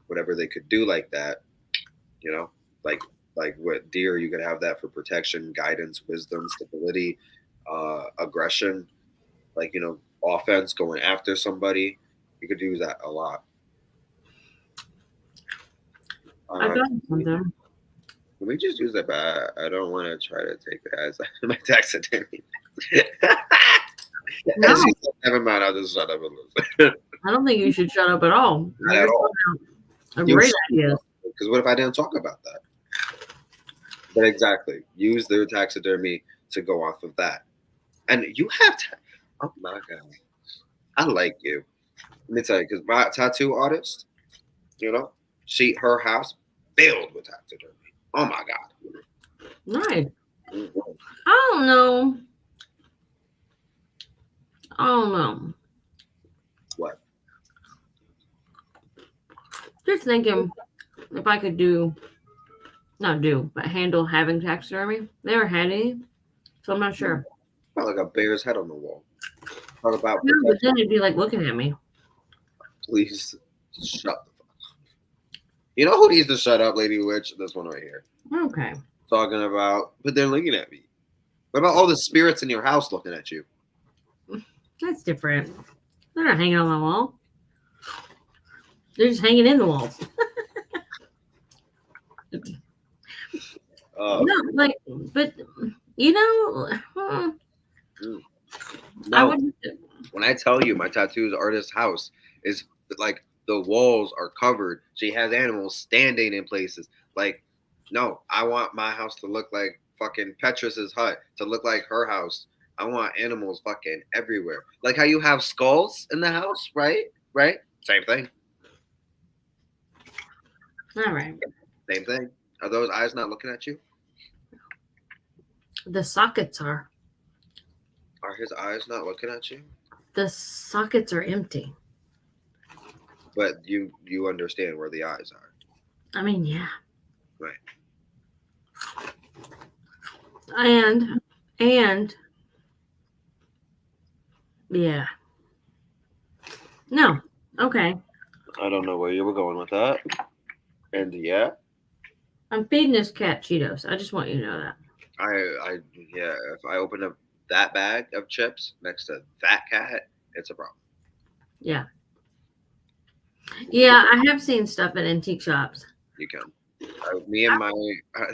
B: whatever they could do like that. Like with deer, you could have that for protection, guidance, wisdom, stability, aggression, like offense, going after somebody. You could use that a lot.
A: I got something.
B: Let me just use that, but I don't want to try to take the eyes out of my taxidermy.
A: No.
B: Never mind, I'll just shut up and lose.
A: I don't think you should shut up at all.
B: Not at all.
A: A great idea.
B: Because what if I didn't talk about that? But exactly, use their taxidermy to go off of that, and you have to. Oh my god, I like you. Let me tell you, because my tattoo artist, her house filled with taxidermy. Oh my god,
A: Nice.
B: mm-hmm.
A: I don't don't know. I don't know.
B: What?
A: Just thinking if I could do, not do, but handle having taxidermy. Never had any, so I'm not sure.
B: Not like a bear's head on the wall. Talk about
A: No, but
B: protection.
A: then it'd be like looking at me.
B: Please shut the fuck. You know who needs to shut up, Lady Witch? This one right here.
A: Okay.
B: Talking about, but they're looking at me. What about all the spirits in your house looking at you?
A: That's different. They're not hanging on the wall. They're just hanging in the walls.
B: Uh,
A: No, like, but you know,
B: mm.
A: I
B: No,
A: would.
B: when I tell you my tattoo's artist house is like the walls are covered. She has animals standing in places. Like, no, I want my house to look like fucking Petrus's hut, to look like her house. I want animals fucking everywhere. Like how you have skulls in the house, right? Right? Same thing.
A: All right.
B: Same thing. Are those eyes not looking at you?
A: The sockets are.
B: Are his eyes not looking at you?
A: The sockets are empty.
B: But you understand where the eyes are,
A: I mean, yeah.
B: right?
A: And yeah. No. Okay.
B: I don't know where you were going with that. And yeah,
A: I'm feeding this cat Cheetos. I just want you to know that.
B: I yeah, if I open up that bag of chips next to that cat, it's a problem.
A: Yeah. Yeah, I have seen stuff at antique shops.
B: You can. Me and my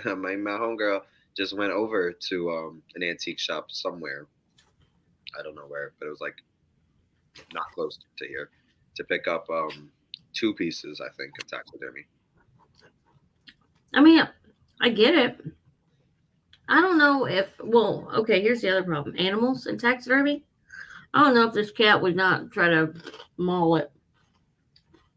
B: my homegirl just went over to an antique shop somewhere. I don't know where, but it was like not close to here to pick up two pieces, I think, of taxidermy.
A: I mean, I get it. I don't know if, well, okay, here's the other problem. Animals and taxidermy. I don't know if this cat would not try to maul it.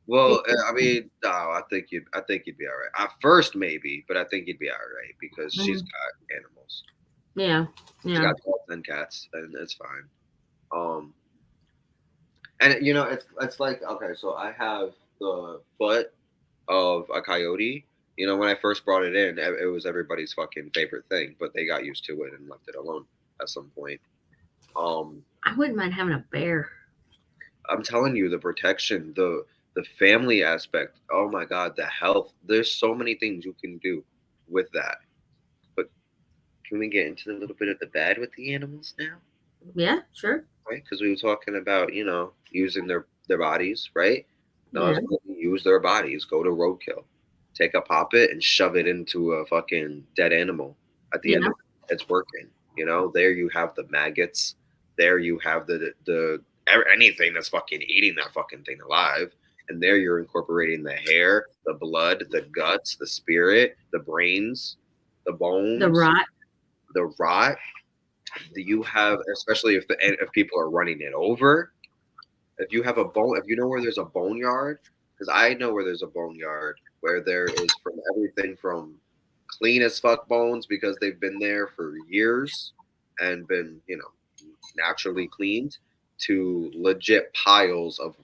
B: Well, I mean, no, I think you'd be all right. At first, maybe, but I think you'd be all right because she's
A: Mhm.
B: got animals.
A: Yeah,
B: She
A: yeah,
B: got dogs and cats, and it's fine. Um, and you know, it's like okay, so I have the foot of a coyote. You know, when I first brought it in, it was everybody's fucking favorite thing, but they got used to it and left it alone at some point. Um,
A: I wouldn't mind having a bear.
B: I'm telling you, the protection, the family aspect. Oh my god, the health. There's so many things you can do with that. But can we get into a little bit of the bad with the animals now?
A: Yeah, sure.
B: Right? Because we were talking about using their bodies, right? No,
A: Yeah,
B: it's use their bodies. Go to roadkill. Take a poppet and shove it into a fucking dead animal. At the end
A: yeah,
B: of it, it's working. You know, there you have the maggots. There you have the anything that's fucking eating that fucking thing alive. And there you're incorporating the hair, the blood, the guts, the spirit, the brains, the
A: the
B: bones,
A: rot.
B: the rot that you have, especially if people are running it over. If you have a bone, if you know where there's a boneyard, because I know where there's a boneyard where there is from everything from clean as fuck bones because they've been there for years and been naturally cleaned to legit piles of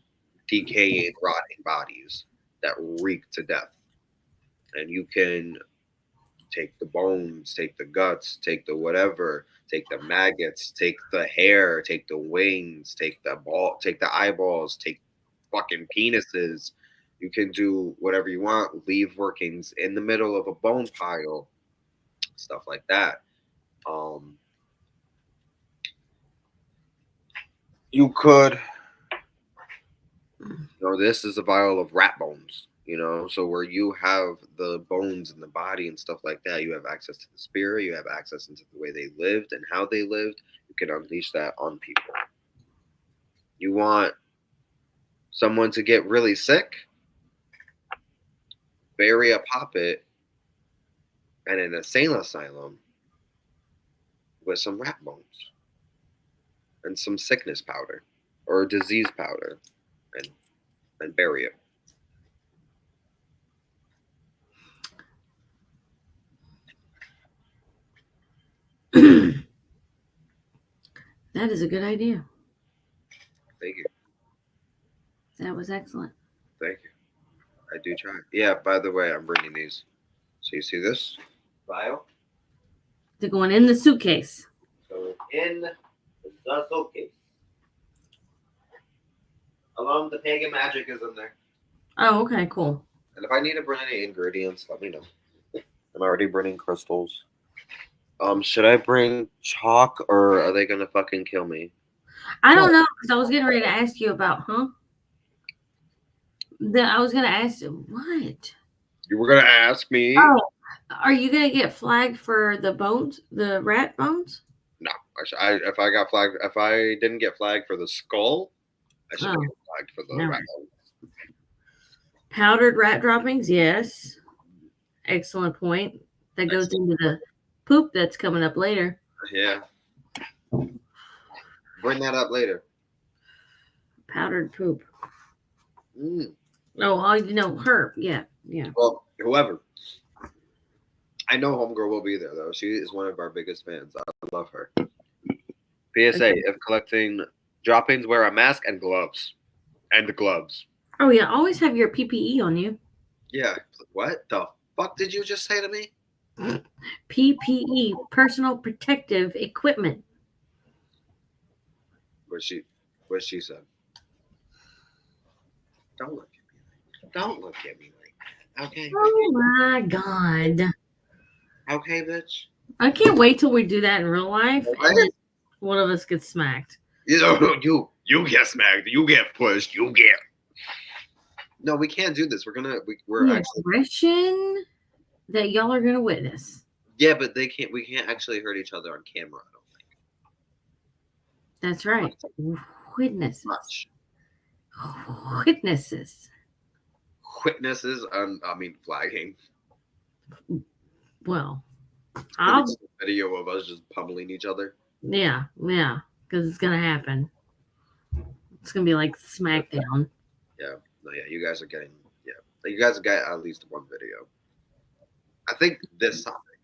B: decaying, rotting bodies that reek to death. And you can take the bones, take the guts, take the whatever, take the maggots, take the hair, take the wings, take the eyeballs, take fucking penises. You can do whatever you want, leave workings in the middle of a bone pile, stuff like that. Um, you could, this is a vial of rat bones. So where you have the bones in the body and stuff like that, you have access to the spirit, you have access into the way they lived and how they lived. You can unleash that on people. You want someone to get really sick, bury a poppet and an insane asylum with some rat bones and some sickness powder or disease powder and bury it.
A: That is a good idea.
B: Thank you.
A: That was excellent.
B: Thank you. I do try. Yeah, by the way, I'm bringing these. So you see this vial?
A: They're going in the suitcase.
B: So it's in the suitcase. Along with the pagan magic is in there.
A: Oh, okay, cool.
B: And if I need to bring any ingredients, let me know. I'm already bringing crystals. Should I bring chalk or are they gonna fucking kill me?
A: I don't know because I was getting ready to ask you about, I was gonna ask you what?
B: You were gonna ask me?
A: Oh, are you gonna get flagged for the bones, the rat bones?
B: No. If I got flagged, if I didn't get flagged for the skull, I should get flagged for the
A: No.
B: rat.
A: Powdered rat droppings, yes. Excellent point. That goes into the poop that's coming up later.
B: Yeah. Bring that up later.
A: Powdered poop.
B: Mm.
A: Oh, you know, her. Yeah.
B: Well, whoever. I know Homegirl will be there, though. She is one of our biggest fans. I love her. PSA, if collecting droppings, wear a mask and gloves. And gloves.
A: Oh, yeah. Always have your PPE on you.
B: Yeah. What the fuck did you just say to me?
A: PPE, personal protective equipment.
B: What she said? Don't look at me. Don't look at me like. Okay.
A: Oh my god.
B: Okay, bitch.
A: I can't wait till we do that in real life.
B: Right?
A: And then one of us gets smacked.
B: You get smacked. You get pushed. You get. No, we can't do this. We're
A: The
B: actually.
A: aggression that y'all are gonna witness.
B: Yeah, but we can't actually hurt each other on camera. I don't think.
A: That's right. Witnesses.
B: Much.
A: Witnesses.
B: Witnesses. I mean, flagging.
A: Well,
B: A video of us just pummeling each other.
A: Yeah, because it's gonna happen. It's gonna be like SmackDown.
B: Yeah, no, yeah, you guys are getting. Yeah, you guys got at least one video. I think this topic,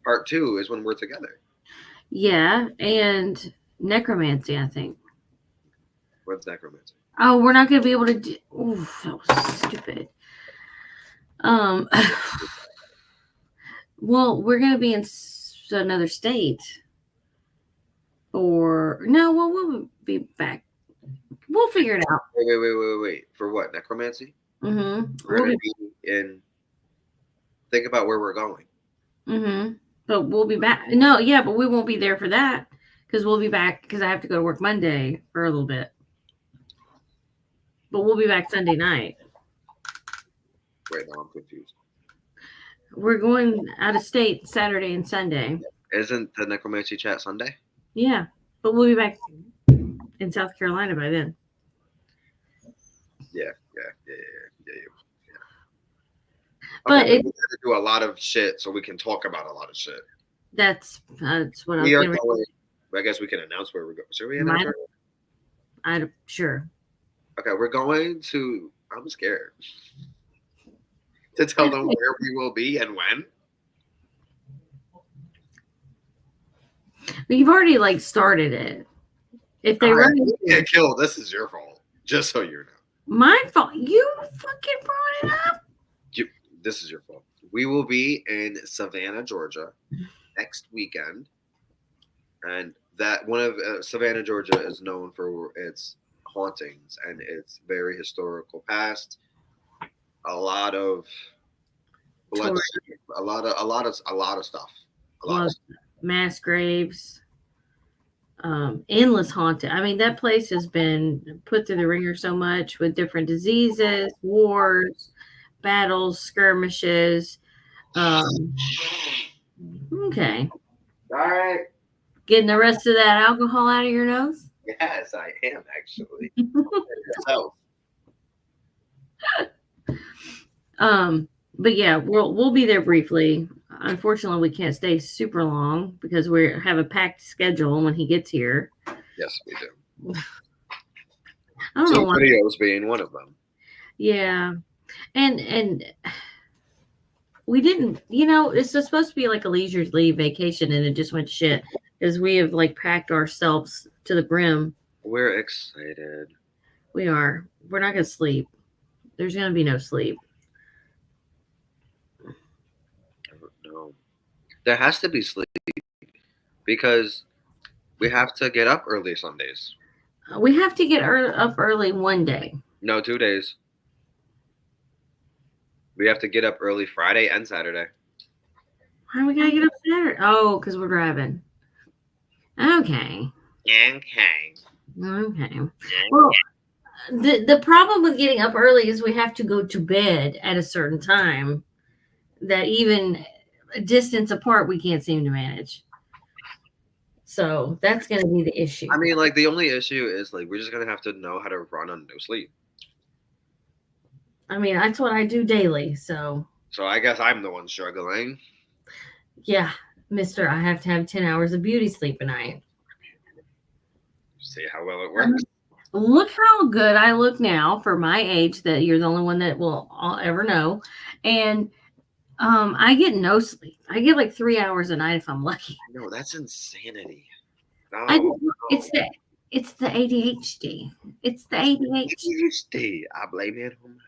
B: part 2, is when we're together.
A: Yeah, and necromancy, I think.
B: What's necromancy?
A: Oh, we're not gonna be able to do. Oof, that was stupid. Well, we're gonna be in another state, or no? Well, we'll be back. We'll figure it out.
B: Wait. For what? Necromancy?
A: Mm-hmm.
B: We're gonna be in. Think about where we're going.
A: Mm-hmm. But we'll be back. No, yeah, but we won't be there for that because we'll be back because I have to go to work Monday for a little bit. But we'll be back Sunday night.
B: Wait, no, I'm confused.
A: We're going out of state Saturday and Sunday.
B: Isn't the necromancy chat Sunday?
A: Yeah, but we'll be back in South Carolina by then.
B: Yeah.
A: But
B: we have to do a lot of shit so we can talk about a lot of shit.
A: That's what
B: We are
A: going.
B: I guess we can announce where we're going. Should we announce?
A: I'm sure.
B: Okay, we're going to. I'm scared to tell them where we will be and when.
A: But you've already started it. If they run,
B: get killed. This is your fault. Just so you know.
A: My fault. You fucking brought it up.
B: This is your fault. We will be in Savannah, Georgia, next weekend, and that one of Savannah, Georgia, is known for its hauntings and its very historical past. A lot of blood, a lot of stuff.
A: Mass graves. Endless haunted. I mean, that place has been put through the ringer so much with different diseases, wars, battles, skirmishes. Okay.
B: All right.
A: Getting the rest of that alcohol out of your nose?
B: Yes, I am actually.
A: But yeah, we'll be there briefly. Unfortunately, we can't stay super long because we have a packed schedule when he gets here.
B: Yes, we do.
A: I don't know why.
B: Videos being one of them.
A: Yeah, and we didn't. It's supposed to be like a leisurely vacation, and it just went to shit because we have like packed ourselves to the brim.
B: We're excited.
A: We are. We're not gonna sleep. There's gonna be no sleep.
B: I don't know. There has to be sleep because we have to get up early Sundays.
A: We have to get up early one day.
B: No, 2 days. We have to get up early Friday and Saturday.
A: Why do we gotta get up Saturday? Oh, because we're driving. Okay.
B: Okay.
A: Okay. Well, the problem with getting up early is we have to go to bed at a certain time that even a distance apart we can't seem to manage. So that's going to be the issue.
B: I mean, like the only issue is like we're just gonna have to know how to run on no sleep.
A: I mean, that's what I do daily. So
B: I guess I'm the one struggling.
A: yeah, Mister, I have to have 10 hours of beauty sleep a night.
B: See how well it works.
A: Look how good I look now for my age. That you're the only one that will ever know, and I get no sleep. I get like 3 hours a night if I'm lucky.
B: No, that's insanity. No,
A: it's the ADHD. It's the ADHD.
B: I blame it on my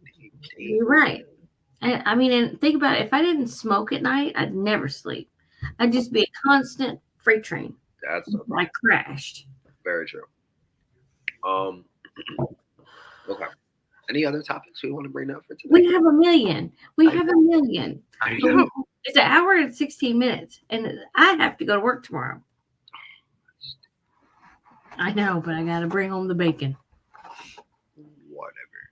B: ADHD.
A: You're right. I mean, and think about it. If I didn't smoke at night, I'd never sleep. I'd just be a constant freight train.
B: That's
A: I crashed.
B: Very true. Okay. Any other topics we want to bring up for today?
A: We have a million.
B: I know.
A: It's an hour and 16 minutes, and I have to go to work tomorrow. I know, but I got to bring home the bacon.
B: Whatever.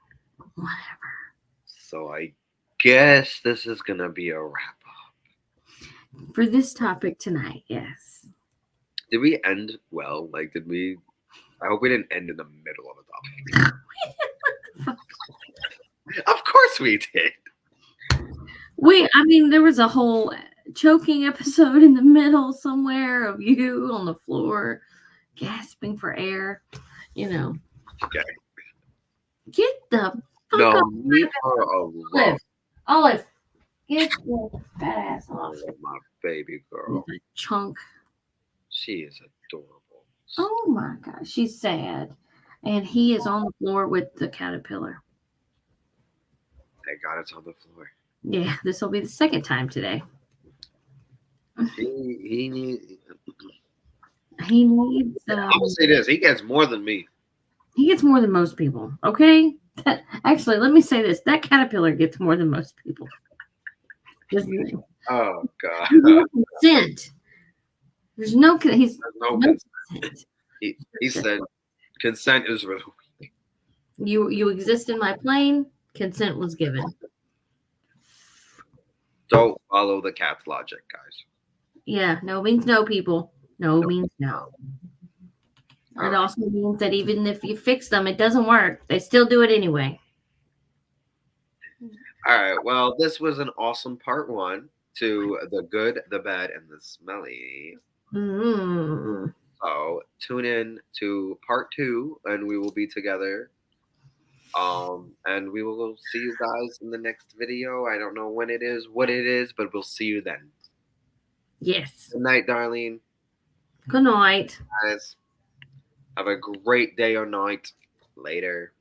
B: So I guess this is going to be a wrap up.
A: For this topic tonight, yes.
B: Did we end well? Like, did we? I hope we didn't end in the middle of a topic. Of course we did.
A: I mean, there was a whole choking episode in the middle somewhere of you on the floor, gasping for air. You know.
B: Okay.
A: Get the fuck
B: No,
A: up.
B: leave her alone.
A: Olive, get your fat ass off.
B: Oh, my baby girl.
A: Chunk.
B: She is adorable.
A: Oh my gosh, she's sad. And he is on the floor with the caterpillar.
B: Thank God it's on the floor.
A: Yeah, this will be the second time today.
B: He needs.
A: He needs.
B: I will say this: he gets more than me.
A: He gets more than most people. Okay. Actually, let me say this: that caterpillar gets more than most people.
B: Oh God.
A: Consent. There's no. He's
B: no consent. He said, "Consent is for the weak."
A: You exist in my plane. Consent was given.
B: Don't follow the cat's logic, guys.
A: Yeah, no means no, people. No means no. It also means that even if you fix them, it doesn't work. They still do it anyway.
B: All right. Well, this was an awesome part one to the good, the bad, and the smelly.
A: Mm.
B: So tune in to part two, and we will be together. And we will see you guys in the next video. I don't know when it is, what it is, but we'll see you then.
A: Yes.
B: Good night, Darlene.
A: Good night.
B: Guys, have a great day or night. Later.